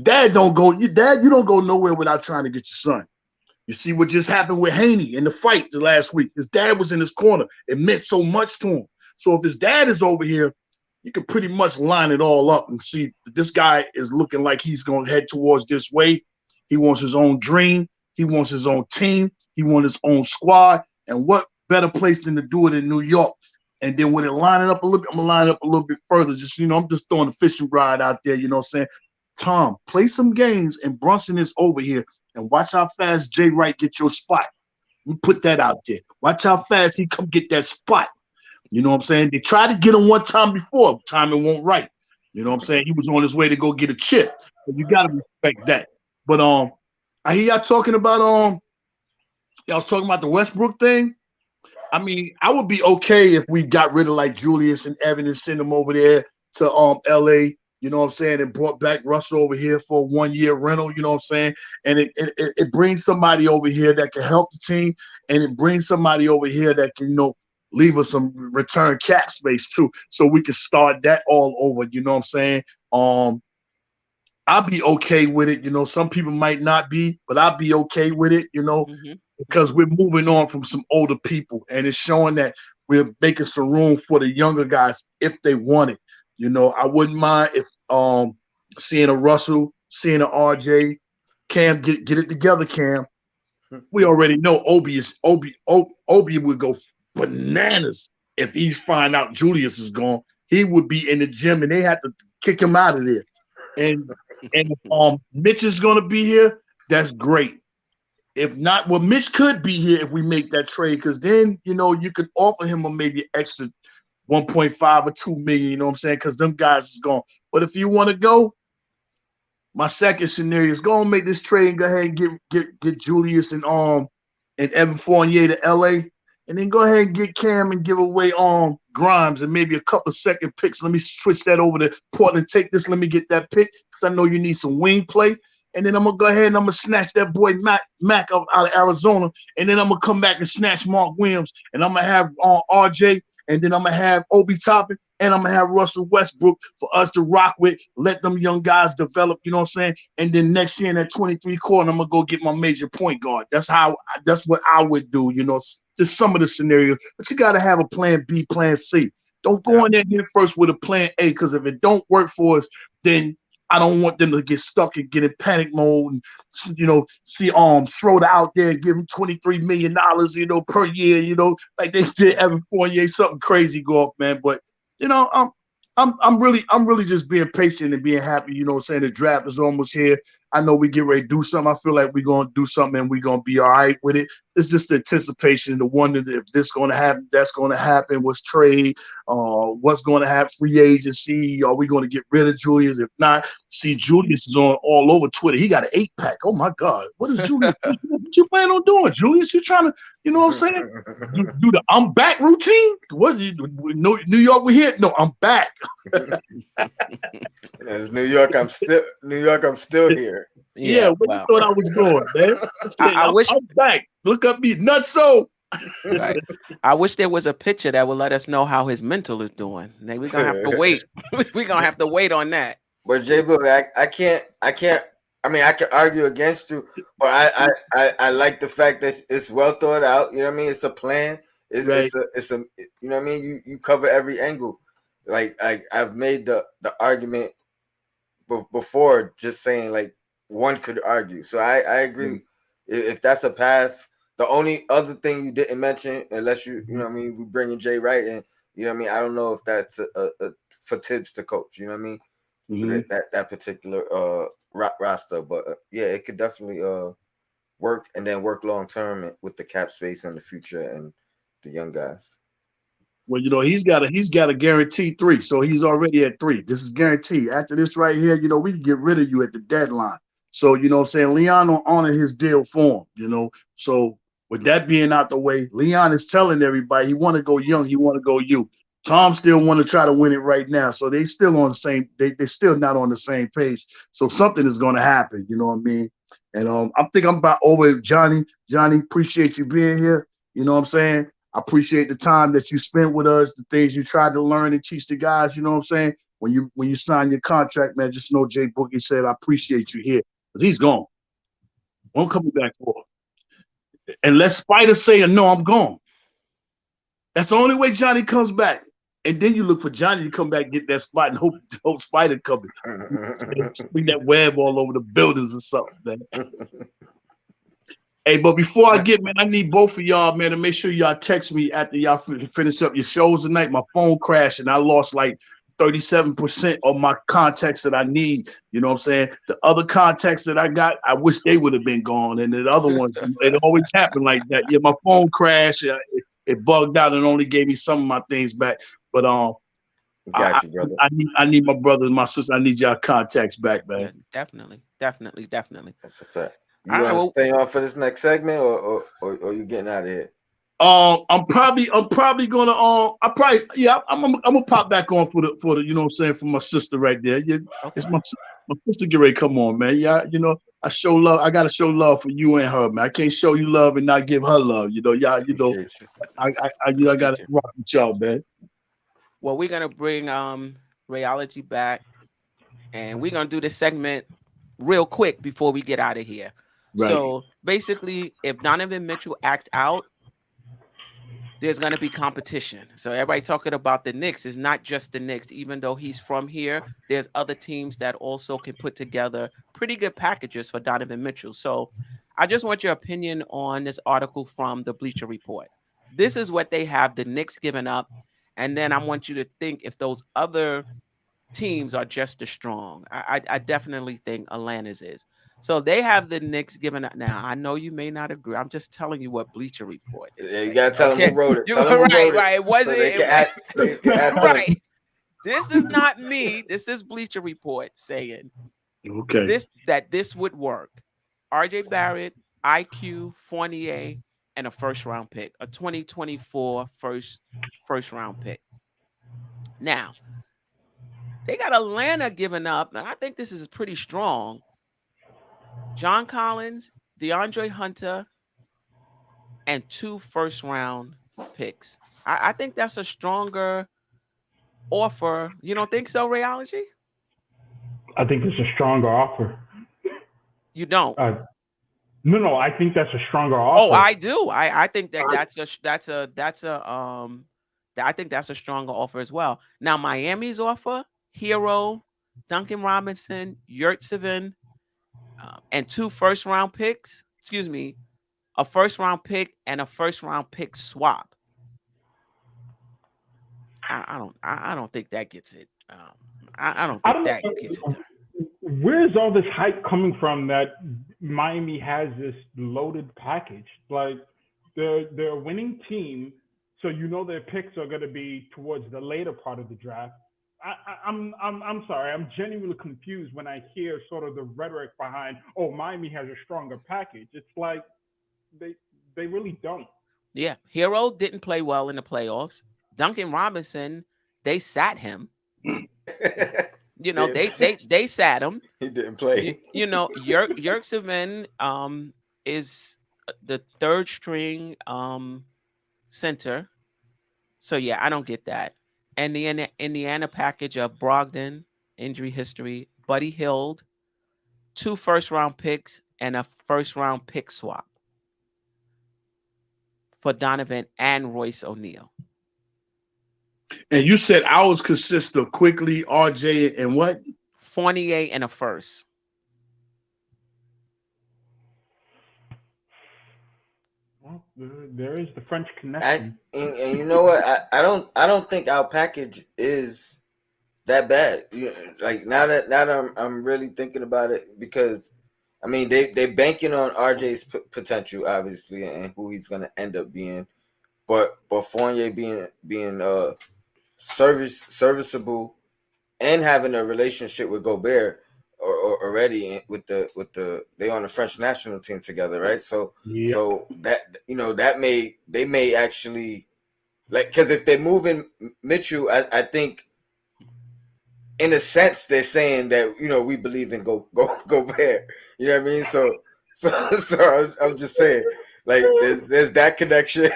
Dad, you don't go nowhere without trying to get your son. You see what just happened with Haney in the fight the last week. His dad was in his corner. It meant so much to him. So if his dad is over here, you can pretty much line it all up and see that this guy is looking like he's going to head towards this way. He wants his own dream. He wants his own team. He wants his own squad. And what better place than to do it in New York? And then when it lining up a little bit, I'm gonna line up a little bit further. Just I'm just throwing a fishing rod out there. You know what I'm saying? Tom, play some games, and Brunson is over here, and watch how fast Jay Wright get your spot. You put that out there. Watch how fast he come get that spot. You know what I'm saying? They tried to get him one time before. Timing won't right. You know what I'm saying? He was on his way to go get a chip. So you gotta respect that. But I hear y'all talking about y'all was talking about the Westbrook thing. I mean, I would be okay if we got rid of like Julius and Evan and send them over there to LA, you know what I'm saying, and brought back Russell over here for a 1-year rental, you know what I'm saying? And it brings somebody over here that can help the team, and it brings somebody over here that can, leave us some return cap space too. So we can start that all over, you know what I'm saying? I'll be okay with it. Some people might not be, but I'll be okay with it, because we're moving on from some older people, and it's showing that we're making some room for the younger guys if they want it. I wouldn't mind if seeing a Russell, seeing a RJ, Cam, get it together, Cam. We already know Obi would go bananas if he find out Julius is gone. He would be in the gym, and they had to kick him out of there. And Mitch is going to be here. That's great. If not, well, Mitch could be here if we make that trade, because then you could offer him a maybe extra 1.5 or 2 million. You know what I'm saying? Because them guys is gone. But if you want to go, my second scenario is go and make this trade and go ahead and get Julius and Evan Fournier to LA, and then go ahead and get Cam and give away Grimes and maybe a couple of second picks. Let me switch that over to Portland. Take this. Let me get that pick because I know you need some wing play. And then I'm going to go ahead and I'm going to snatch that boy Mac out of Arizona. And then I'm going to come back and snatch Mark Williams. And I'm going to have RJ. And then I'm going to have Obi Toppin. And I'm going to have Russell Westbrook for us to rock with. Let them young guys develop, you know what I'm saying? And then next year in that 23 corner, I'm going to go get my major point guard. That's what I would do, just some of the scenarios. But you got to have a plan B, plan C. Don't go in there first with a plan A, because if it don't work for us, then I don't want them to get stuck and get in panic mode and, see Schroeder out there and give him $23 million, per year, like they did Evan Fournier, something crazy go off, man. But, I'm really just being patient and being happy, saying the draft is almost here. I know we get ready to do something. I feel like we're going to do something and we're going to be all right with it. It's just the anticipation, the wonder if this going to happen, that's going to happen, what's trade, what's going to happen, free agency, are we going to get rid of Julius? If not, see, Julius is on all over Twitter. He got an 8-pack. Oh, my God. What is Julius? What you plan on doing, Julius? You trying to, you know what I'm saying? Do the I'm back routine? What New York, we here? No, I'm back. It's New York, I'm still here. Yeah, where you thought I was going, man? I wish I'm back. Look up me, nutso. Right. I wish there was a picture that would let us know how his mental is doing. We're gonna have to wait. We're gonna have to wait on that. But J Book, I can't. I mean, I can argue against you, but I like the fact that it's well thought out. You know what I mean? It's a plan. It's a you know what I mean? You cover every angle. Like I've made the argument before, just saying like one could argue. So I agree. If that's a path, the only other thing you didn't mention, unless you know what I mean, we bringing Jay Wright in, you know what I mean? I don't know if that's a for Tibbs to coach, you know what I mean? That particular roster, but yeah, it could definitely work and then work long term with the cap space in the future and the young guys. Well, he's got a guaranteed 3, so he's already at 3. This is guaranteed. After this right here, we can get rid of you at the deadline. So, you know what I'm saying? Leon will honor his deal for him, So with that being out the way, Leon is telling everybody he want to go young, he want to go youth. Tom still want to try to win it right now. So they still on the same, they're still not on the same page. So something is going to happen, you know what I mean? And I think I'm about over Johnny. Johnny, appreciate you being here. You know what I'm saying? I appreciate the time that you spent with us, the things you tried to learn and teach the guys, you know what I'm saying? When you sign your contract, man, just know Jay Boogie said, I appreciate you here. Because he's gone. Won't come back for. Unless Spider say, no, I'm gone. That's the only way Johnny comes back. And then you look for Johnny to come back and get that spot and hope Spider comes. Bring that web all over the buildings or something, man. Hey, but before I get, man, I need both of y'all, man, to make sure y'all text me after y'all finish up your shows tonight. My phone crashed and I lost like 37% of my contacts that I need. You know what I'm saying? The other contacts that I got, I wish they would have been gone. And the other ones, it always happened like that. Yeah, my phone crashed. It bugged out and only gave me some of my things back. But Got you, brother. I need my brother and my sister. I need y'all contacts back, man. Yeah, definitely. That's a fact. You All right, want to well, stay on for this next segment, or you getting out of here? I'm probably gonna I'm gonna pop back on for the you know what I'm saying, for my sister right there. Yeah, okay. it's my sister. Get ready, come on, man. Yeah, you know I show love. I gotta show love for you and her, man. I can't show you love and not give her love. You know, y'all. You know, Appreciate you. I gotta rock with y'all, man. Well, we're gonna bring Rayology back, and we're gonna do this segment real quick before we get out of here. Right. So basically, if Donovan Mitchell acts out, there's going to be competition. So everybody talking about the Knicks is not just the Knicks. Even though he's from here, there's other teams that also can put together pretty good packages for Donovan Mitchell. So I just want your opinion on this article from the Bleacher Report. This is what they have the Knicks giving up. And then I want you to think if those other teams are just as strong. I definitely think Atlanta's is. So they have the Knicks giving up. Now, I know you may not agree. I'm just telling you what Bleacher Report is. Yeah, you gotta tell them who wrote it. Tell them who wrote it. It wasn't. So they can add right. This is not me. This is Bleacher Report saying this would work. RJ Barrett, IQ, Fournier, and a first round pick, a 2024 first round pick. Now, they got Atlanta giving up, and I think this is pretty strong. John Collins, DeAndre Hunter, and 2 first round picks. I think that's a stronger offer. You don't think so, Rayology? I think it's a stronger offer. You don't? No, I think that's a stronger offer. Oh, I do. I think that's a I think that's a stronger offer as well. Now, Miami's offer: Hero, Duncan Robinson, Yurtseven, and 2 first round picks. Excuse me, a first round pick and a first round pick swap. I don't think that gets it. I don't think that gets it done. Where's all this hype coming from that Miami has this loaded package? Like they're a winning team, so you know their picks are going to be towards the later part of the draft. I'm sorry, I'm genuinely confused when I hear sort of the rhetoric behind, oh, Miami has a stronger package. It's like they really don't. Yeah, Hero didn't play well in the playoffs. Duncan Robinson, they sat him. You know, they sat him. He didn't play. You know, Yurtseven is the 3rd string center. So yeah, I don't get that. And the Indiana package of Brogdon, injury history, Buddy Hield, 2 first round picks, and a first round pick swap for Donovan and Royce O'Neal. And you said ours consist of Quickly, RJ, and what? Fournier and a first. Well, there is the French connection. And you know what? I don't think our package is that bad. Like now that I'm really thinking about it, because I mean they banking on RJ's potential obviously and who he's gonna end up being, but Fournier being serviceable and having a relationship with Gobert or already with the they on the French national team together, right? So Yep. So that they may actually, like, because if they're moving Mitchell, I think in a sense they're saying that we believe in Gobert. You know what I mean? So I'm just saying, like, there's that connection,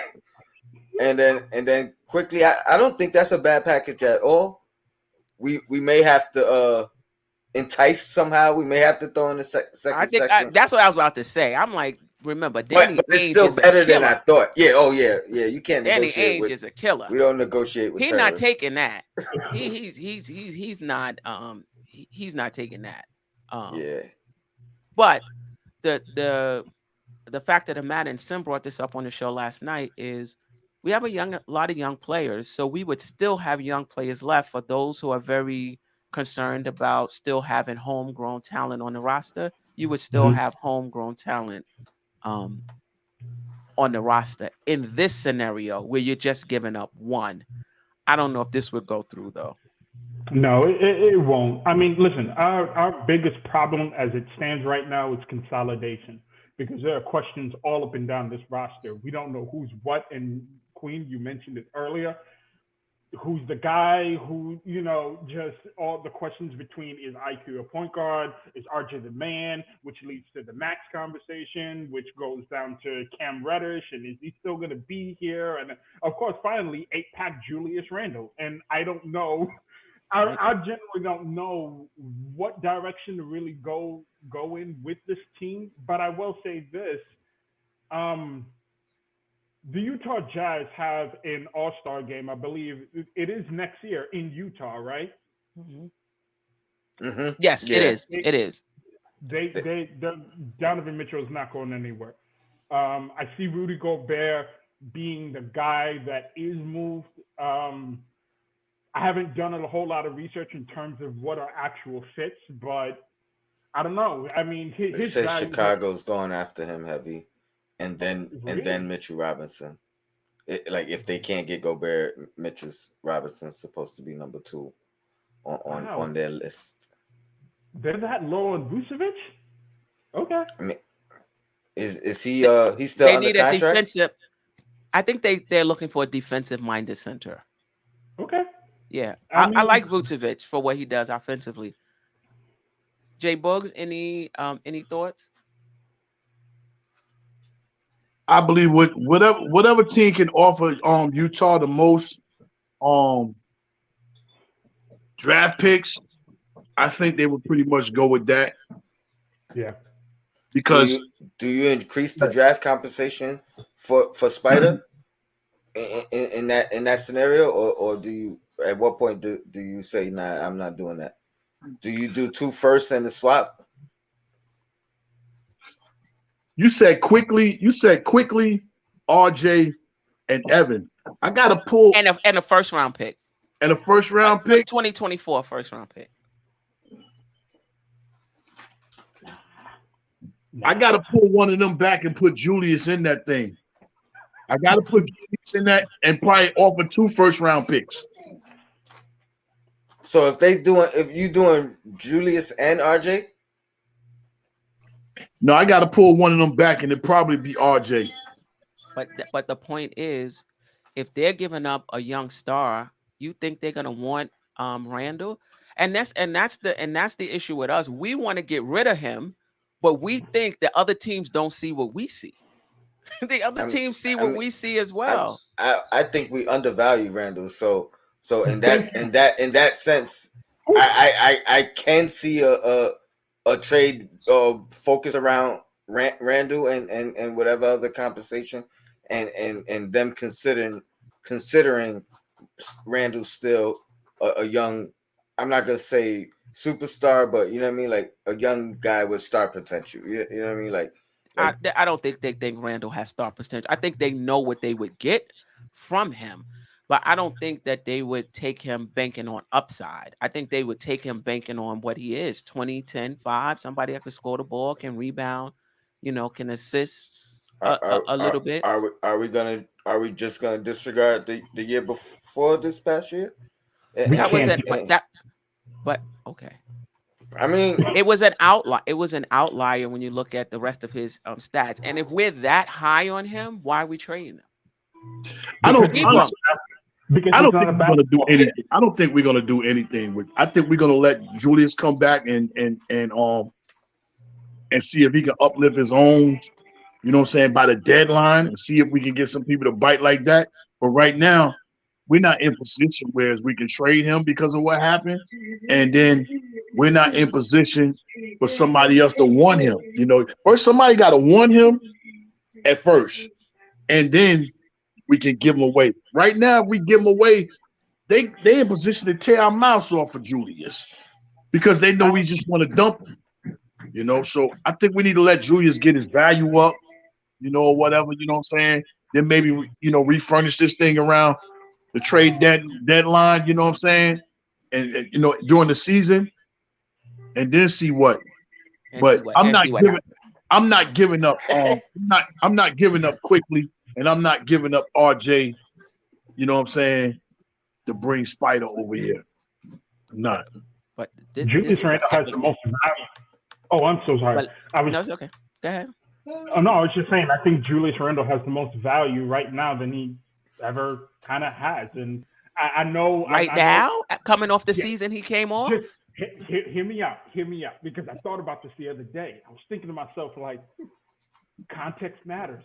and then quickly, I don't think that's a bad package at all. We may have to entice somehow. We may have to throw in the second. I think that's what I was about to say. I'm like, remember, Danny but it's Ainge still is better a killer. than I thought. Yeah. Oh yeah. Yeah. You can't Danny negotiate Ainge with. Is a killer. We don't negotiate with. He's terrorists. not taking that. He's not he's not taking that. Yeah. But the the fact of the matter, and Sim brought this up on the show last night, is we have a lot of young players, so we would still have young players left for those who are very concerned about still having homegrown talent on the roster. You would still have homegrown talent on the roster in this scenario where you're just giving up one. I don't know if this would go through though. No, it won't. I mean, listen, our biggest problem as it stands right now is consolidation, because there are questions all up and down this roster. We don't know who's what. And Queen, you mentioned it earlier. Who's the guy who, just all the questions between, is IQ a point guard? Is RJ the man? Which leads to the Max conversation, which goes down to Cam Reddish. And is he still going to be here? And of course, finally, 8-pack Julius Randle. And I don't know. I generally don't know what direction to really go in with this team. But I will say this. The Utah Jazz have an All-Star game, I believe it is next year in Utah, right? Yes, yeah. It is. Donovan Mitchell is not going anywhere. I see Rudy Gobert being the guy that is moved. I haven't done a whole lot of research in terms of what are actual fits, but I don't know. I mean, his say Chicago's going after him heavy. And then Mitchell Robinson. If they can't get Gobert, Mitchell Robinson's supposed to be number 2 on their list. They're that low on Vucevic? Okay. I mean, is he he's still under contract? I think they're looking for a defensive-minded center. Okay. Yeah, I like Vucevic for what he does offensively. Jay Buggs, any thoughts? I believe whatever team can offer Utah the most draft picks, I think they would pretty much go with that. Yeah. Because do you increase the draft compensation for Spider in that scenario, or do you, at what point do you say, nah, I'm not doing that? Do you do 2 firsts and the swap? You said quickly, RJ and Evan. I gotta pull and a first round pick. And a first round pick? 2024 first round pick. I gotta pull one of them back and put Julius in that thing. I gotta put Julius in that and probably offer 2 first round picks. So if you doing Julius and RJ? No, I got to pull one of them back, and it'd probably be RJ. But the point is, if they're giving up a young star, you think they're gonna want Randle, and that's the issue with us. We want to get rid of him, but we think the other teams don't see what we see. The other teams see what we see as well. I think we undervalue Randle. So in that sense, I can see a trade focus around Randle and whatever other compensation, and them considering Randle still a young, I'm not gonna say superstar, but you know what I mean, like a young guy with star potential. You know what I mean, like I don't think they think Randle has star potential. I think they know what they would get from him. But I don't think that they would take him banking on upside. I think they would take him banking on what he is, 20, 10, 5, somebody that can score the ball, can rebound, can assist a little bit. Are we just gonna disregard the year before this past year? But okay. I mean, it was an outlier. It was an outlier when you look at the rest of his stats. And if we're that high on him, why are we trading him? I don't think we're gonna do anything. I don't think we're gonna do anything with. I think we're gonna let Julius come back and see if he can uplift his own. You know what I'm saying, by the deadline, and see if we can get some people to bite like that. But right now, we're not in position where we can trade him because of what happened, and then we're not in position for somebody else to want him. First somebody got to want him at first, and then we can give him away. Right now, if we give him away, they in position to tear our mouths off for Julius because they know we just want to dump him. So I think we need to let Julius get his value up or whatever, you know what I'm saying? Then maybe, refurnish this thing around the trade deadline, you know what I'm saying? And during the season, and then see what. But I'm not giving up. I'm not giving up quickly, and I'm not giving up RJ. You know what I'm saying? To bring Spider over here. I'm not. But Julius Randle has the most value. Oh, I'm so sorry. No, it's okay. Go ahead. Oh no, I was just saying. I think Julius Randle has the most value right now than he ever kind of has, and I know now, coming off the season he came off. Just hear me out, because I thought about this the other day. I was thinking to myself, like, context matters,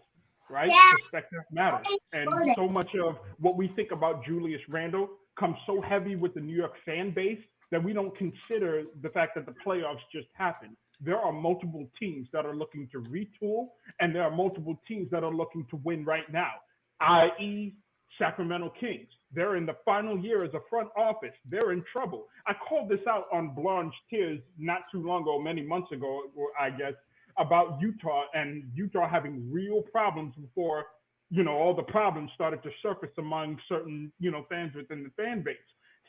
right? Perspective matters, and so much of what we think about Julius Randle comes so heavy with the New York fan base that we don't consider the fact that the playoffs just happened. There are multiple teams that are looking to retool, and there are multiple teams that are looking to win right now, i.e. Sacramento Kings. They're in the final year as a front office. They're in trouble. I called this out on Blanche Tears not too long ago, many months ago, I guess, about Utah and Utah having real problems before, all the problems started to surface among certain, fans within the fan base.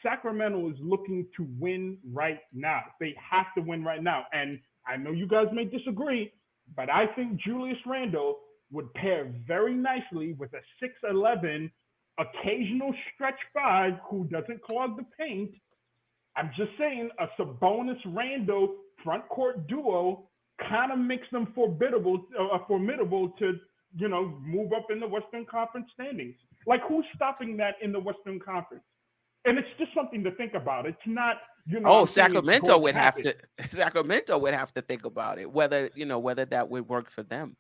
Sacramento is looking to win right now. They have to win right now. And I know you guys may disagree, but I think Julius Randle would pair very nicely with a 6'11", occasional stretch 5 who doesn't clog the paint. I'm just saying a Sabonis-Randle front court duo kind of makes them formidable to, move up in the Western Conference standings. Like, who's stopping that in the Western Conference? And it's just something to think about. It's not, Sacramento would have to think about it, whether that would work for them.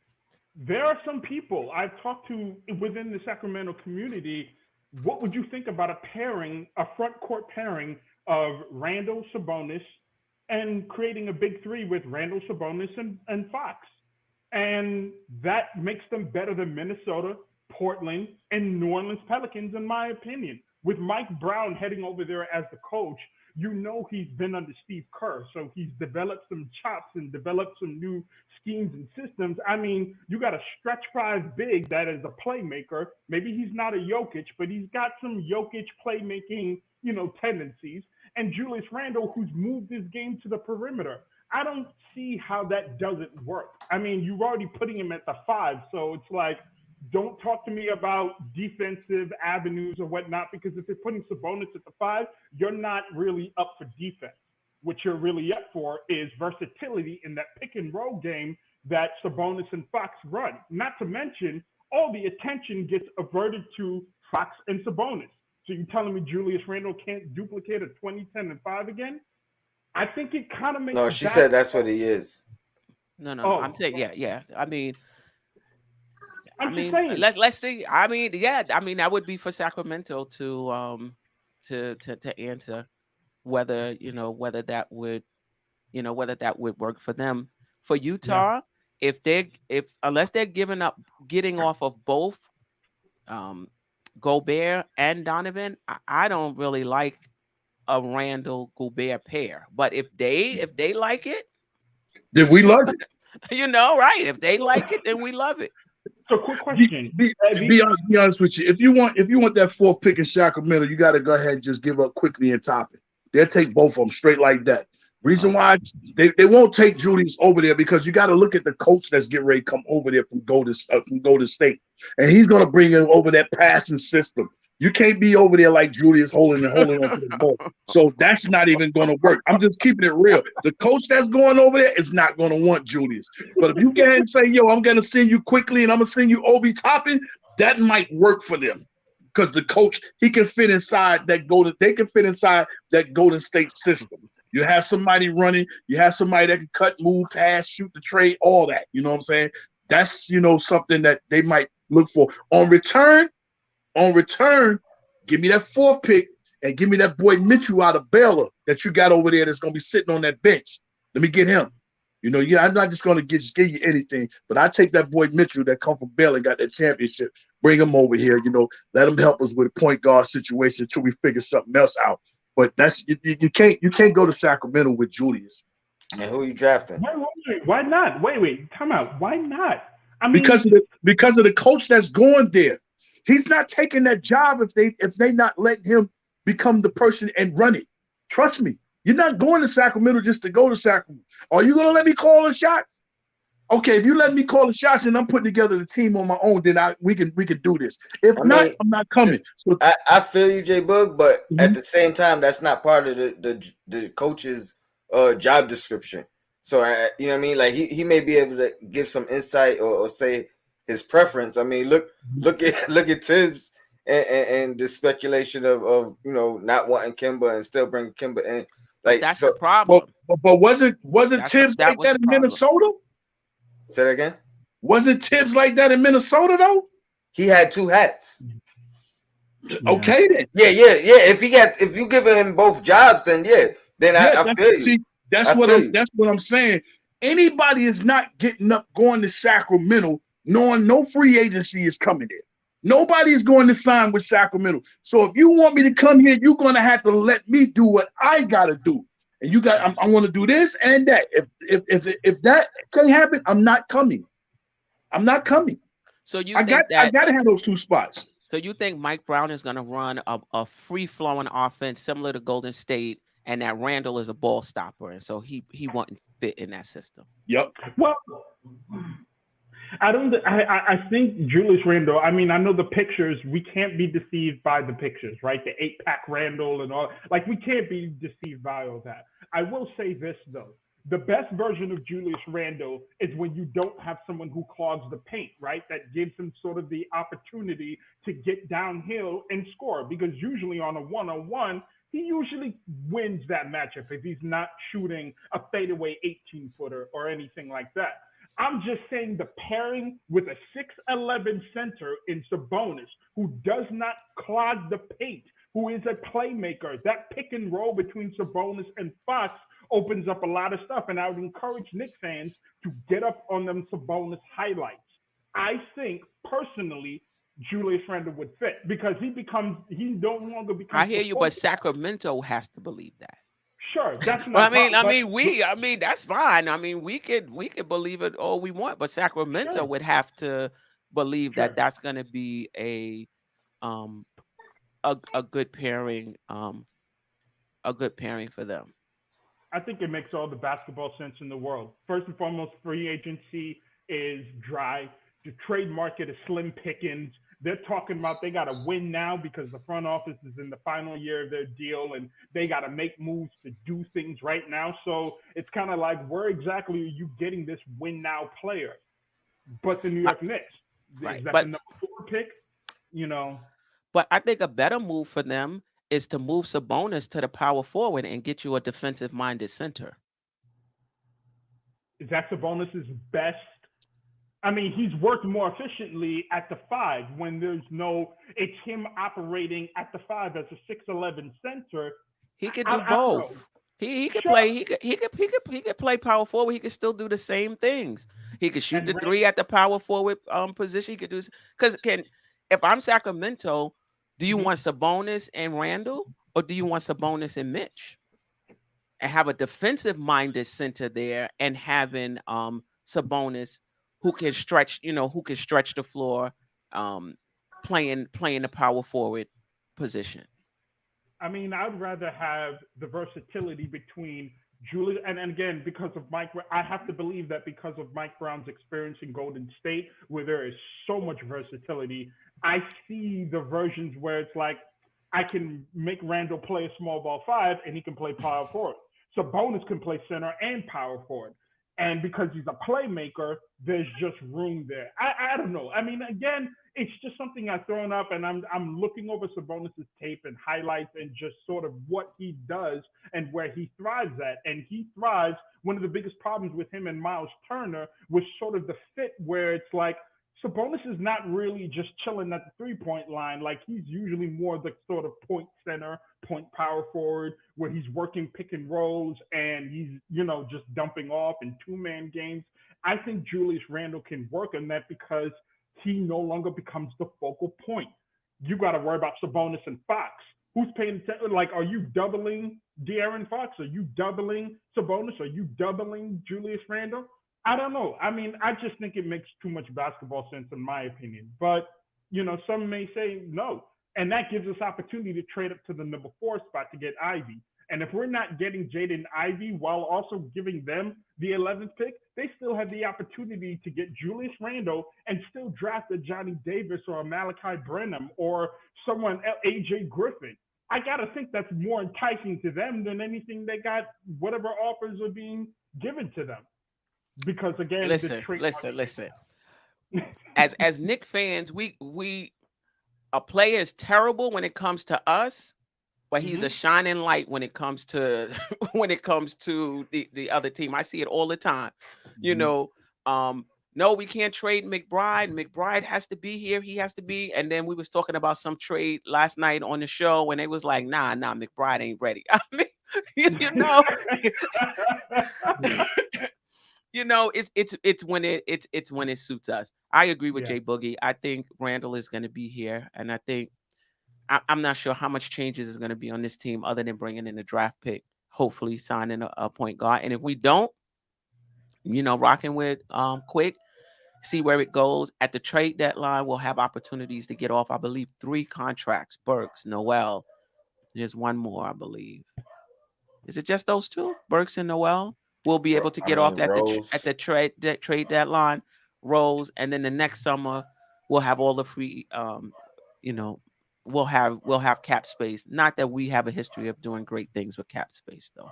There are some people I've talked to within the Sacramento community. What would you think about a front court pairing of Randle, Sabonis, and creating a big three with Randle, Sabonis, and Fox? And that makes them better than Minnesota, Portland, and New Orleans Pelicans, in my opinion. With Mike Brown heading over there as the coach, he's been under Steve Kerr, so he's developed some chops and developed some new schemes and systems. I mean, you got a stretch 5 big that is a playmaker. Maybe he's not a Jokic, but he's got some Jokic playmaking, tendencies. And Julius Randle, who's moved his game to the perimeter. I don't see how that doesn't work. I mean, you're already putting him at the 5, so it's like, don't talk to me about defensive avenues or whatnot, because if you're putting Sabonis at the 5, you're not really up for defense. What you're really up for is versatility in that pick and roll game that Sabonis and Fox run. Not to mention, all the attention gets averted to Fox and Sabonis. So you're telling me Julius Randle can't duplicate a 20, 10, and 5 again? I think it kind of makes. No, she said that's what he is. No. I'm saying, yeah. I mean, saying. Let's see. I mean, that would be for Sacramento to answer whether that would work for them. For Utah, unless they're getting off of both Gobert and Donovan, I don't really like a Randle Gobert pair. But if they like it, then we love it. Right? If they like it, then we love it. So, quick question. Be honest with you. If you want that 4th pick in Sacramento, you got to go ahead and just give up quickly and top it. They'll take both of them straight like that. Reason why they won't take Julius over there, because you got to look at the coach that's getting ready to come over there from Golden State, and he's going to bring in over that passing system. You can't be over there like Julius holding on to the ball. So that's not even going to work. I'm just keeping it real. The coach that's going over there is not going to want Julius. But if you go ahead and say, I'm going to send you quickly and I'm going to send you Obi Toppin, that might work for them. Because the coach, he can fit inside that Golden State system. You have somebody running, you have somebody that can cut, move, pass, shoot the trade, all that. You know what I'm saying? That's, something that they might look for. On return, give me that 4th pick and give me that boy Mitchell out of Baylor that you got over there that's going to be sitting on that bench. Let me get him. I'm not just going to give you anything, but I take that boy Mitchell that come from Baylor and got that championship, bring him over here, let him help us with a point guard situation until we figure something else out. But that's you can't go to Sacramento with Julius. And who are you drafting? Wait, why not? Wait, time out. Why not? I mean, because of the coach that's going there. He's not taking that job if they not letting him become the person and run it. Trust me, you're not going to Sacramento just to go to Sacramento. Are you gonna let me call a shot? Okay, if you let me call the shots and I'm putting together the team on my own, then we can do this. If not, I'm not coming. So, I feel you, J Boog, but at the same time, that's not part of the coach's job description. So you know what I mean? Like he may be able to give some insight or say his preference. I mean, look at Tibbs and the speculation of not wanting Kimba and still bringing Kimba in. Like that's the problem. But wasn't Tibbs like that in Minnesota? Say that again. Wasn't Tibbs like that in Minnesota though? He had two hats. Yeah. Okay then. Yeah. If you give him both jobs, then I feel you. See, that's what I'm saying. Anybody is not getting up going to Sacramento knowing no free agency is coming there. Nobody is going to sign with Sacramento. So if you want me to come here, you're going to have to let me do what I got to do. And I want to do this and that. If that can happen, I'm not coming. I'm not coming. So I got to have those two spots. So you think Mike Brown is going to run a free-flowing offense similar to Golden State, and that Randle is a ball stopper, and so he wouldn't fit in that system? Yep. Well, I think Julius Randle, I mean, I know the pictures, we can't be deceived by the pictures, right? The 8-pack Randle and all, like we can't be deceived by all that. I will say this though, the best version of Julius Randle is when you don't have someone who clogs the paint, right? That gives him sort of the opportunity to get downhill and score, because usually on a one-on-one, he usually wins that matchup if he's not shooting a fadeaway 18-footer or anything like that. I'm just saying the pairing with a 6'11" center in Sabonis, who does not clog the paint, who is a playmaker, that pick and roll between Sabonis and Fox opens up a lot of stuff. And I would encourage Knicks fans to get up on them Sabonis highlights. I think personally, Julius Randle would fit because he no longer becomes. I hear you, but Sacramento has to believe that. Sure, that's not. I mean, that's fine. I mean, we could believe it all we want, but Sacramento would have to believe that that's going to be a good pairing, a good pairing for them. I think it makes all the basketball sense in the world. First and foremost, free agency is dry. The trade market is slim pickings. They're talking about they got to win now because the front office is in the final year of their deal and they got to make moves to do things right now. So it's kind of like, where exactly are you getting this win now player? But the New York Knicks, right. Is that the number 4 pick? But I think a better move for them is to move Sabonis to the power forward and get you a defensive-minded center. Is that Sabonis's best? I mean, he's worked more efficiently at the 5 when it's him operating at the 5 as a 6'11" center. He could do both. He could play. He could play power forward. He could still do the same things. He could shoot the 3 at the power forward position. He could do if I'm Sacramento, do you want Sabonis and Randle, or do you want Sabonis and Mitch, and have a defensive-minded center there, and having Sabonis who can stretch the floor, playing the power forward position? I mean, I'd rather have the versatility between Julius and again, because of Mike, I have to believe that because of Mike Brown's experience in Golden State, where there is so much versatility, I see the versions where it's like I can make Randle play a small ball 5 and he can play power forward. Sabonis can play center and power forward. And because he's a playmaker, there's just room there. I don't know. I mean, again, it's just something I've thrown up, and I'm looking over Sabonis' tape and highlights and just sort of what he does and where he thrives at. And he thrives. One of the biggest problems with him and Miles Turner was sort of the fit, where it's like Sabonis is not really just chilling at the 3-point line. Like, he's usually more the sort of point center, point power forward, where he's working pick and rolls and he's, just dumping off in 2-man games. I think Julius Randle can work on that because he no longer becomes the focal point. You got to worry about Sabonis and Fox. Who's paying attention? Like, are you doubling De'Aaron Fox? Are you doubling Sabonis? Are you doubling Julius Randle? I don't know. I mean, I just think it makes too much basketball sense in my opinion. But, some may say no. And that gives us opportunity to trade up to the number 4 spot to get Ivy. And if we're not getting Jaden Ivey while also giving them the 11th pick, they still have the opportunity to get Julius Randle and still draft a Johnny Davis or a Malachi Branham or someone, AJ Griffin. I got to think that's more enticing to them than anything they got, whatever offers are being given to them. Because again, listen. As Knicks fans, we a player is terrible when it comes to us, but he's a shining light when it comes to the other team. I see it all the time. No, we can't trade McBride. McBride has to be here. He has to be. And then we was talking about some trade last night on the show, and they was like, nah, McBride ain't ready. I mean, it's when it suits us. I agree with Jay Boogie. I think Randle is going to be here, and I think I'm not sure how much changes is going to be on this team other than bringing in a draft pick, hopefully signing a point guard. And if we don't, rocking with Quick, see where it goes. At the trade deadline, we'll have opportunities to get off, I believe, 3 contracts. Burks, Noel. There's one more, I believe. Is it just those 2? Burks and Noel? We'll be able to get off at the trade deadline. Rose. And then the next summer, we'll have all the free, we'll have cap space. Not that we have a history of doing great things with cap space, though.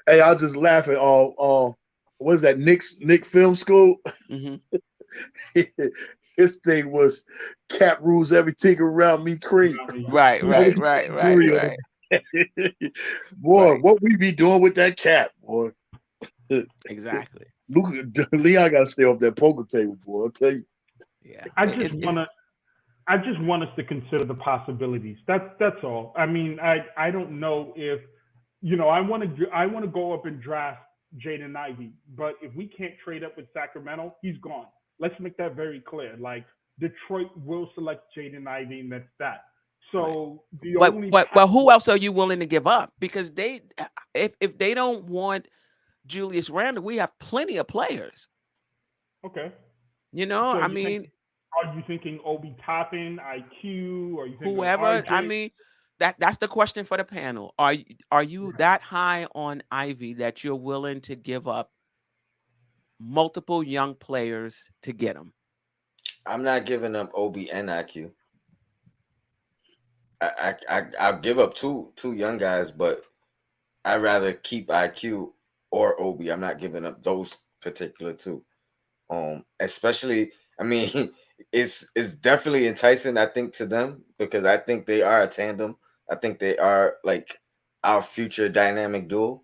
Hey, I'll just laugh at what is that, Nick Film School? His thing was cap rules everything around me cream. Right. Boy, what we be doing with that cap, boy. Exactly. Leon got to stay off that poker table, boy. I'll tell you. Yeah. I just want us to consider the possibilities. That's all. I mean, I don't know if I want to go up and draft Jaden Ivey, but if we can't trade up with Sacramento, he's gone. Let's make that very clear. Like, Detroit will select Jaden Ivey, and that's that. So but who else are you willing to give up? Because if they don't want Julius Randle, we have plenty of players. Okay. I mean, are you thinking Obi Toppin, IQ, or you thinking whoever? RJ? I mean, that's the question for the panel. Are you that high on Ivy that you're willing to give up multiple young players to get him? I'm not giving up Obi and IQ. I'll give up two young guys, but I'd rather keep IQ or Obi. I'm not giving up those particular 2. Especially, I mean, it's definitely enticing, I think, to them, because I think they are a tandem. I think they are like our future dynamic duo,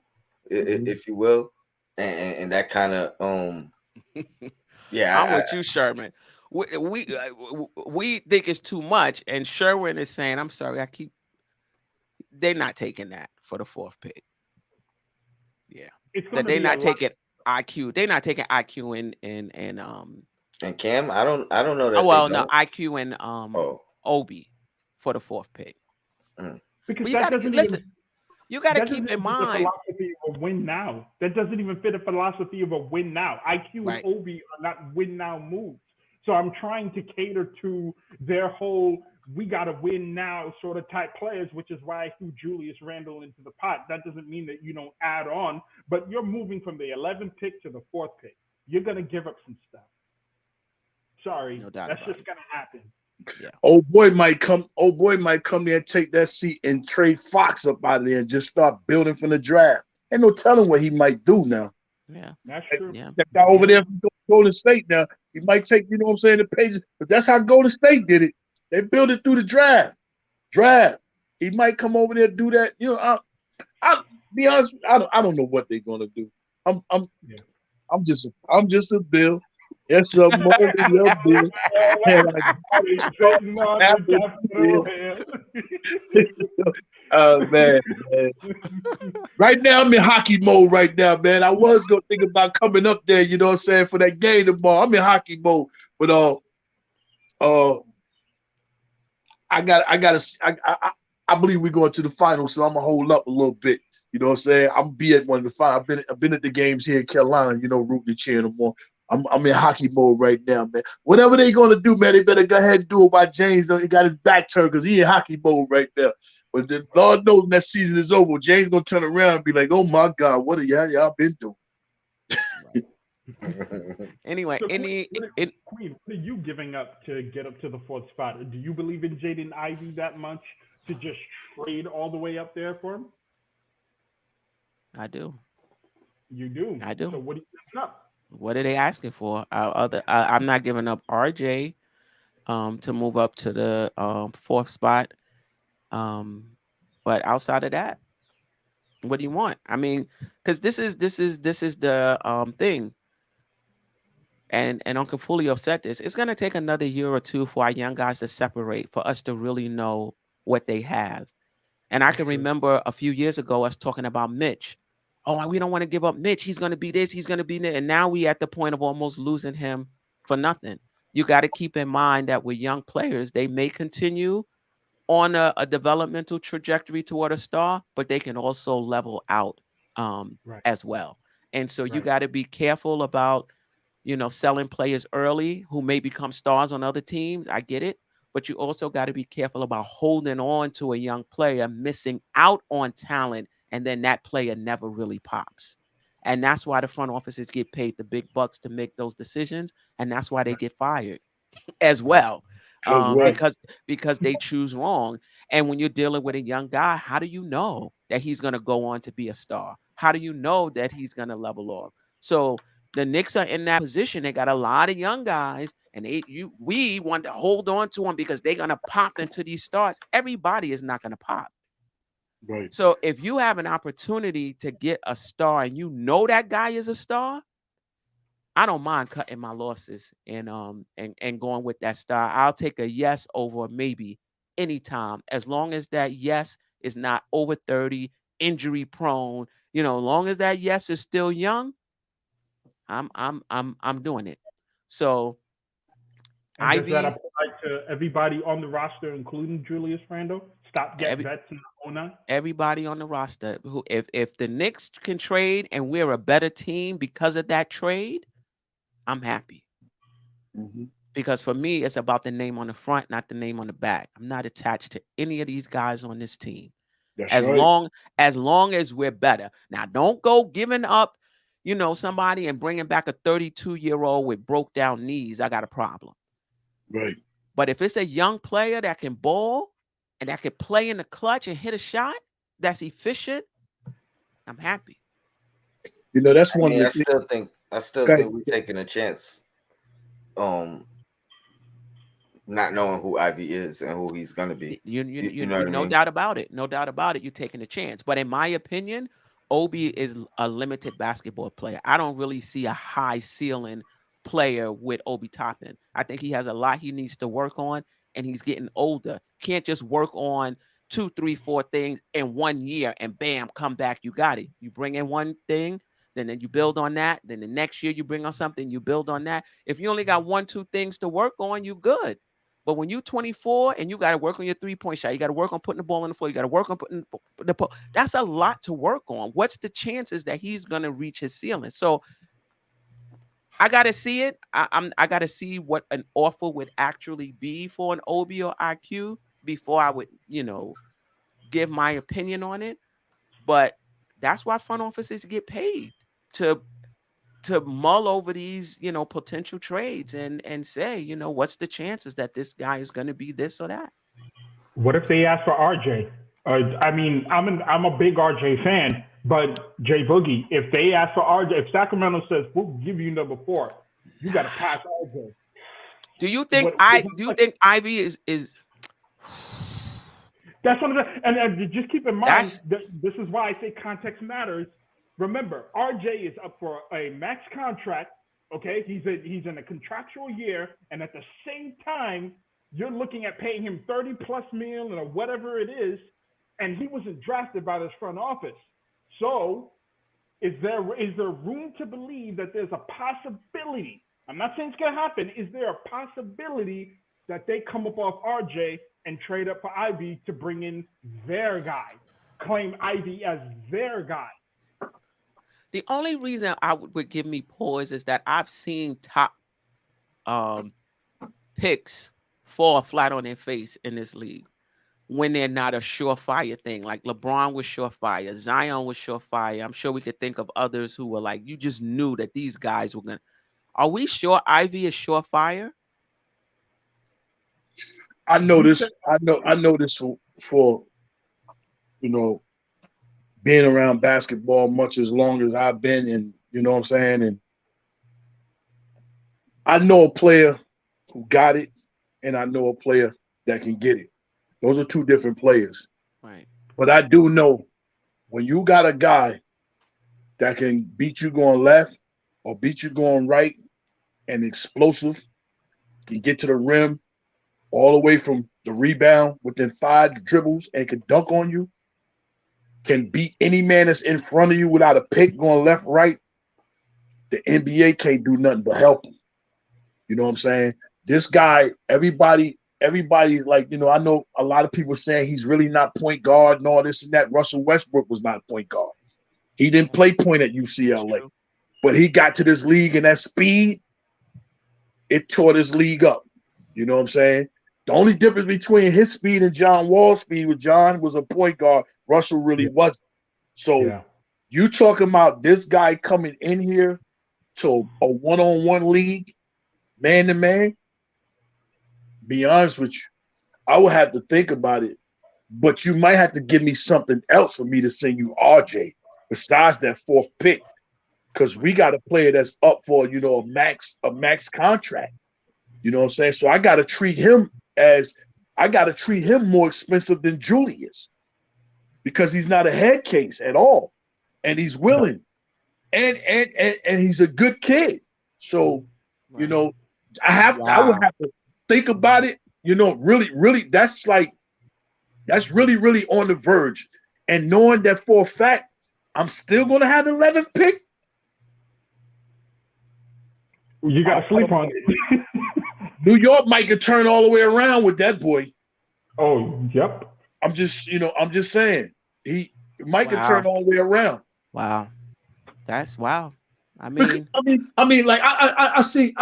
if you will, and that kind of I'm with you, Sherman. We think it's too much, and Sherwin is saying, "I'm sorry, they're not taking that for the 4th pick." Yeah, that they're not taking IQ. They're not taking IQ and Cam. I don't know that. Oh well, no, IQ and Obi for the 4th pick. Because you gotta listen. You got to keep in mind. Philosophy of a win now. That doesn't even fit a philosophy of a win now. IQ and Obi are not win now moves. So I'm trying to cater to their whole we got to win now sort of type players, which is why I threw Julius Randle into the pot. That doesn't mean that you don't add on, but you're moving from the 11th pick to the 4th pick. You're going to give up some stuff. Sorry, that's just going to happen. Yeah. Old boy might come there and take that seat and trade Fox up out of there and just start building from the draft. Ain't no telling what he might do now. Yeah, that's true. Yeah. That guy over there from Golden State now, he might take, the pages, but that's how Golden State did it. They built it through the draft. He might come over there and do that. I'll be honest, I don't know what they're gonna do. I'm just a Bill. Yes, a more Bill. Man. Right now I'm in hockey mode right now, man. I was gonna think about coming up there, for that game tomorrow. I'm in hockey mode, but I believe we're going to the finals, so I'm gonna hold up a little bit. You know what I'm saying? I'm be at one of the five. I've been at the games here in Carolina. You know, rooting and cheering them on. I'm in hockey mode right now, man. Whatever they gonna do, man, they better go ahead and do it while James he got his back turned because he in hockey mode right now. But then Lord knows when that season is over, James gonna turn around and be like, "Oh my God, what are y'all been doing?" Anyway, So Queen, what are you giving up to get up to the fourth spot? Do you believe in Jaden Ivey that much to just trade all the way up there for him? I do. You do. I do. So what are you giving up? What are they asking for? I'm not giving up RJ to move up to the fourth spot. But outside of that, what do you want? I mean, because this is the thing. And Uncle Fulio said this. It's gonna take another year or two for our young guys to separate for us to really know what they have. And I can remember a few years ago us talking about Mitch. Oh, we don't want to give up Mitch. He's going to be this. He's going to be that. And now we at the point of almost losing him for nothing. You got to keep in mind that with young players, they may continue on a developmental trajectory toward a star, but they can also level out as well. And so you got to be careful about, selling players early who may become stars on other teams. I get it. But you also got to be careful about holding on to a young player, missing out on talent, and then that player never really pops. And that's why the front offices get paid the big bucks to make those decisions, and that's why they get fired as well, because they choose wrong. And when you're dealing with a young guy, how do you know that he's going to go on to be a star? How do you know that he's going to level off? So the Knicks are in that position. They got a lot of young guys, and we want to hold on to them because they're gonna pop into these stars. Everybody is not gonna pop. Right. So if you have an opportunity to get a star and you know that guy is a star, I don't mind cutting my losses and going with that star. I'll take a yes over maybe anytime, as long as that yes is not over 30, injury prone. As long as that yes is still young, I'm doing it. So and does that Ivy, apply to everybody on the roster, including Julius Randle? Stop get vets in the 09? everybody on the roster who, if the Knicks can trade and we're a better team because of that trade, I'm happy. Mm-hmm. Because for me, it's about the name on the front, not the name on the back. I'm not attached to any of these guys on this team. That's as right. long as we're better. Now, don't go giving up, somebody and bringing back a 32-year-old with broke down knees. I got a problem. Right. But if it's a young player that can ball and that can play in the clutch and hit a shot that's efficient, I'm happy. That's I one of mean, the I things. still think we're taking a chance. Not knowing who Ivy is and who he's gonna be. You know what I No mean? doubt about it. No doubt about it. You're taking a chance. But in my opinion, Obi is a limited basketball player. I don't really see a high ceiling player with Obi Toppin. I think he has a lot he needs to work on, and he's getting older. Can't just work on 2, 3, 4 things in 1 year and bam, come back. You got it. You bring in one thing, then you build on that. Then the next year you bring on something, you build on that. If you only got 1, 2 things to work on, you good. But when you're 24 and you got to work on your 3-point shot, you got to work on putting the ball on the floor, you got to work on putting that's a lot to work on. What's the chances that he's going to reach his ceiling? So I got to see it. I got to see what an offer would actually be for an OB or IQ before I would, give my opinion on it. But that's why front offices get paid to mull over these, potential trades and say, what's the chances that this guy is going to be this or that? What if they ask for RJ? I mean, I'm a big RJ fan, but Jay Boogie, if they ask for RJ, if Sacramento says we'll give you number 4, you got to pass RJ. Do you think Ivy is? That's one of the, and just keep in mind that this is why I say context matters. Remember, RJ is up for a max contract. Okay, he's in a contractual year, and at the same time, you're looking at paying him 30+ million or whatever it is, and he wasn't drafted by this front office. So, is there room to believe that there's a possibility? I'm not saying it's gonna happen. Is there a possibility that they come up off RJ and trade up for Ivy to bring in their guy? claim Ivy as their guy. The only reason I would give me pause is that I've seen top picks fall flat on their face in this league when they're not a surefire thing. Like LeBron was surefire, Zion was surefire. I'm sure we could think of others who were like, you just knew that these guys were gonna. Are we sure Ivy is surefire? I know this. I know this for you know being around basketball much as long as I've been, and you know what I'm saying. And I know a player who got it, and I know a player that can get it. Those are two different players. Right. But I do know when you got a guy that can beat you going left or beat you going right and explosive, can get to the rim all the way from the rebound within 5 dribbles and can dunk on you, can beat any man that's in front of you without a pick going left, right, the NBA can't do nothing but help him. You know what I'm saying? This guy, everybody, like, you know, I know a lot of people saying he's really not point guard and all this and that. Russell Westbrook was not point guard. He didn't play point at UCLA, but he got to this league and that speed, it tore this league up. You know what I'm saying? The only difference between his speed and John Wall's speed was John was a point guard. Russell really wasn't. So you talking about this guy coming in here to a one-on-one league, man to man? Be honest with you, I would have to think about it, but you might have to give me something else for me to send you RJ besides that 4th pick, because we got a player that's up for, you know, a max contract. You know what I'm saying? So I got to treat him more expensive than Julius, because he's not a head case at all, and he's willing, and he's a good kid. So, you know, I would have to think about it. You know, really, that's really on the verge, and knowing that for a fact, I'm still gonna have the 11th pick. You got to sleep on it. New York might get turned all the way around with that boy. Oh, yep. I'm just saying he might get turned all the way around. Wow, that's wow. I mean, like I see.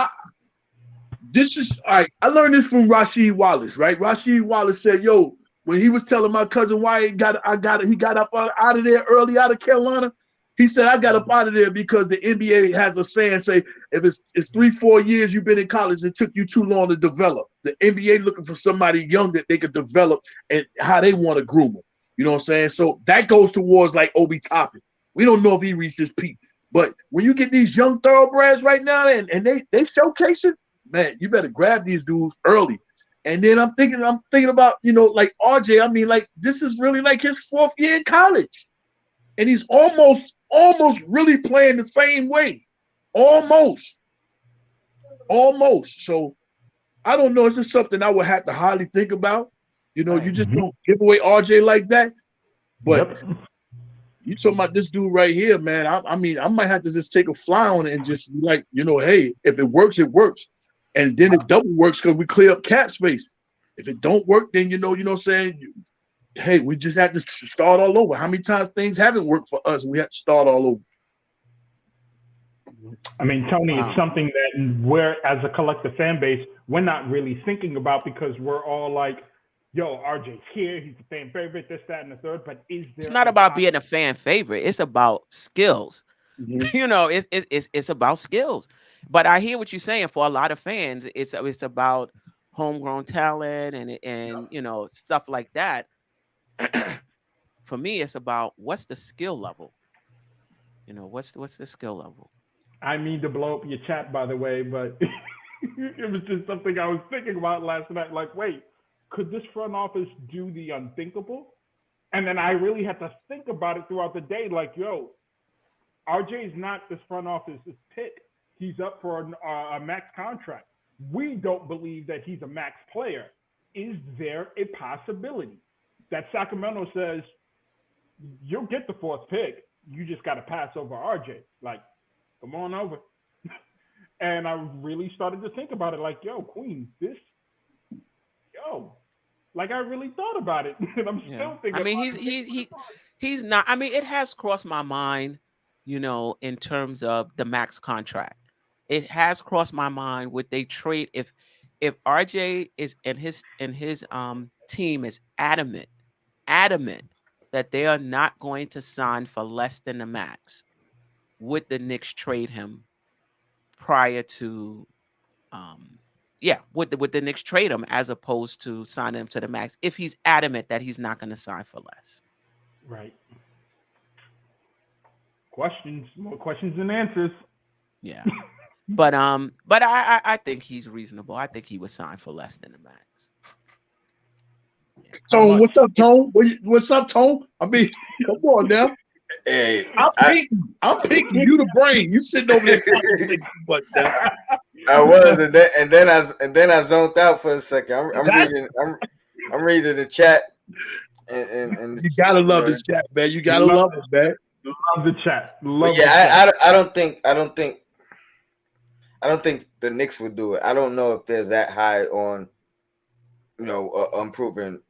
This is all right. I learned this from Rasheed Wallace, right? Rasheed Wallace said, "Yo, when he was telling my cousin why he got up out of there early out of Carolina, he said I got up out of there because the NBA has a saying, say if it's 3-4 years you've been in college, it took you too long to develop. The NBA looking for somebody young that they could develop and how they want to groom them. You know what I'm saying? So that goes towards like Obi Toppin. We don't know if he reached his peak, but when you get these young thoroughbreds right now and they showcasing, man, you better grab these dudes early. And then I'm thinking about, you know, like RJ. I mean, like this is really like his 4th year in college, and he's almost really playing the same way, almost. So I don't know. It's just something I would have to highly think about. You know, you just don't give away RJ like that. But you talking about this dude right here, man. I mean, I might have to just take a fly on it and just be like, you know, hey, if it works, it works. And then it double works because we clear up cap space. If it don't work, then you know what I'm saying? Hey, we just have to start all over. How many times things haven't worked for us and we have to start all over? I mean, Tony, it's something that we're, as a collective fan base, we're not really thinking about because we're all like, yo, RJ's here. He's a fan favorite, this, that, and the third. But is there? It's not about being a fan favorite. It's about skills. Mm-hmm. You know, it's about skills. But I hear what you're saying. For a lot of fans, it's about homegrown talent and you know, stuff like that. For me, it's about what's the skill level. You know, what's the skill level. I mean to blow up your chat, by the way, but it was just something I was thinking about last night. Like, wait, could this front office do the unthinkable? And then I really had to think about it throughout the day. Like, yo, RJ is not this front office's pick. He's up for a max contract. We don't believe that he's a max player. Is there a possibility that Sacramento says, you'll get the 4th pick, you just got to pass over RJ? Like, come on over. And I really started to think about it like, yo, Queen, like I really thought about it. And I'm still thinking. I mean, He's not. I mean, it has crossed my mind, in terms of the max contract. It has crossed my mind would they trade if RJ is and his team is adamant that they are not going to sign for less than the max. Would the Knicks trade him prior to would the Knicks trade him as opposed to sign him to the max if he's adamant that he's not going to sign for less? Right. More questions than answers. Yeah. But I think he's reasonable. I think he would sign for less than the max. Yeah. Tone, what's up, Tone? What's up, Tone? I mean, come on now. Hey, I'm picking you the brain. You sitting over there too much now. I was, and then I zoned out for a second. I'm reading the chat, and you gotta love the chat, man. You gotta love it, man. Love the chat. I don't think the Knicks would do it. I don't know if they're that high on, unproven,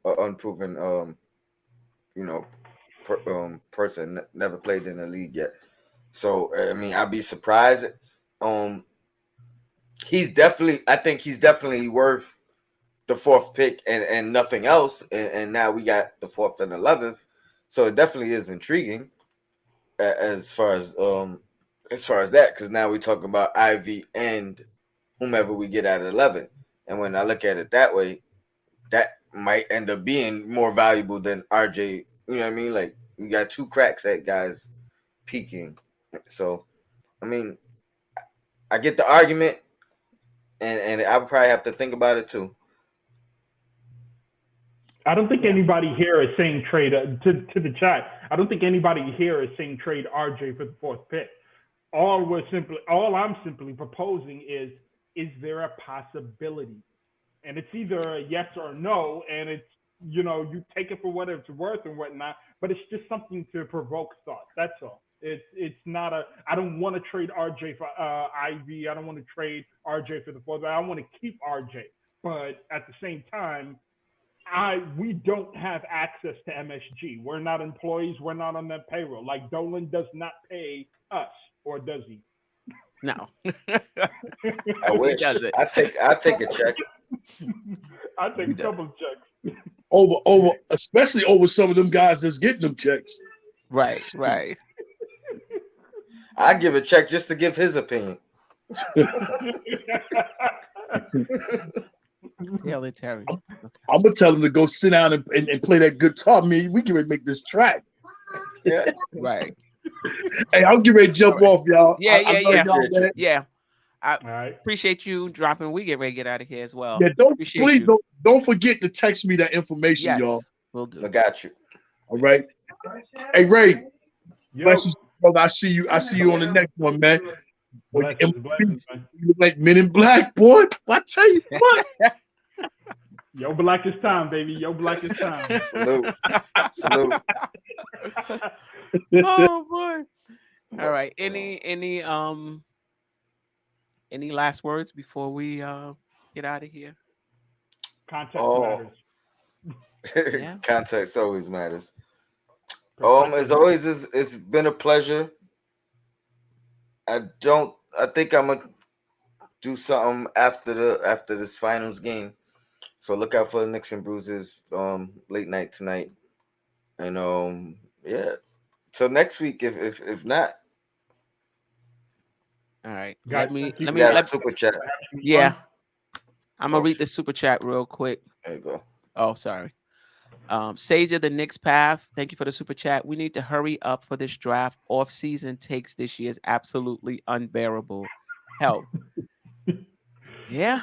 person never played in the league yet. So I mean, I'd be surprised. I think he's definitely worth the 4th pick and nothing else. And now we got the 4th and 11th, so it definitely is intriguing as far as that, because now we talk about Ivy and whomever we get at 11. And when I look at it that way, that might end up being more valuable than RJ. You know what I mean? Like, you got 2 cracks at guys peaking. So, I mean, I get the argument, and I would probably have to think about it too. I don't think anybody here is saying trade to the chat. I don't think anybody here is saying trade RJ for the 4th pick. All I'm simply proposing is there a possibility? And it's either a yes or a no, and it's, you take it for what it's worth and whatnot, but it's just something to provoke thought. That's all. It's not I don't want to trade RJ for Ivy. I don't want to trade RJ for the 4th. I want to keep RJ. But at the same time, we don't have access to MSG. We're not employees. We're not on that payroll. Like, Dolan does not pay us, or does he? No. I wish. I take a check. I take a couple of checks. Over, especially over some of them guys that's getting them checks. Right. I give a check just to give his opinion. Terry. I'm gonna tell him to go sit down and play that guitar. Man, we can make this track. Yeah. Right. Hey, I'm getting ready to jump off, y'all. Yeah. I right. appreciate you dropping. We get ready to get out of here as well. Yeah, don't forget to text me that information, y'all. We'll do. I got you. All right. Hey, Ray. Yo. Bless you, brother. I see you on the next one, man. Blessings, you look like Men in Black, boy. I tell you what. Yo, Black is time, baby. Yo, Black is time. Salute. Oh boy. All right. Any last words before we get out of here? Context matters. Yeah. Context always matters. As always, it's been a pleasure. I think I'm gonna do something after this finals game. So look out for the Knicks and Bruises late night tonight. And yeah. So next week, if not. All right. Let me super chat. Yeah. I'm gonna read the super chat real quick. There you go. Oh, sorry. Sage of the Knicks Path, thank you for the super chat. We need to hurry up for this draft. Off-season takes this year is absolutely unbearable. Help. Yeah.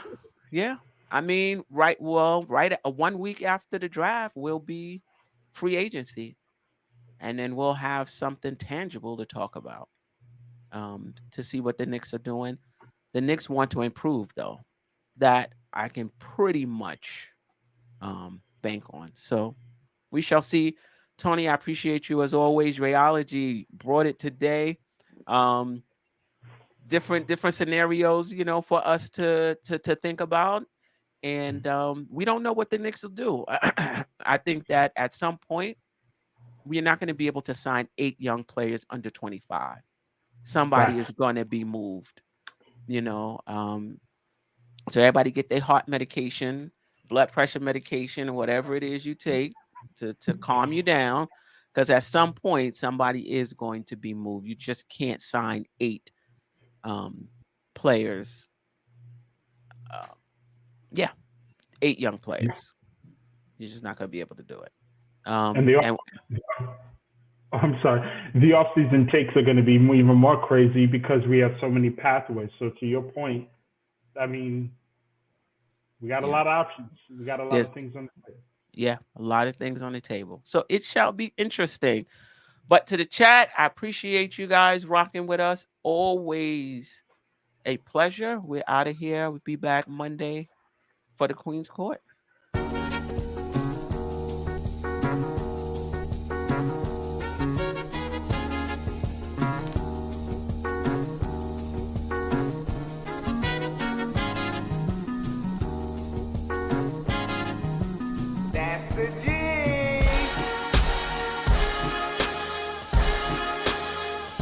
I mean, right 1 week after the draft will be free agency, and then we'll have something tangible to talk about. To see what the Knicks are doing. The Knicks want to improve, though. That I can pretty much bank on. So we shall see. Tony, I appreciate you as always. Rayology brought it today. Different scenarios, for us to think about. And we don't know what the Knicks will do. I think that at some point we're not going to be able to sign 8 young players under 25. Somebody is going to be moved, you know. So everybody get their heart medication, blood pressure medication, whatever it is you take to calm you down, because at some point somebody is going to be moved. You just can't sign 8 players. 8 young players. You're just not going to be able to do it. I'm sorry. The offseason takes are going to be even more crazy because we have so many pathways. So to your point, I mean, we got a lot of options. We got a lot of things on the table. Yeah, a lot of things on the table. So it shall be interesting. But to the chat, I appreciate you guys rocking with us. Always a pleasure. We're out of here. We'll be back Monday for the Queen's Court.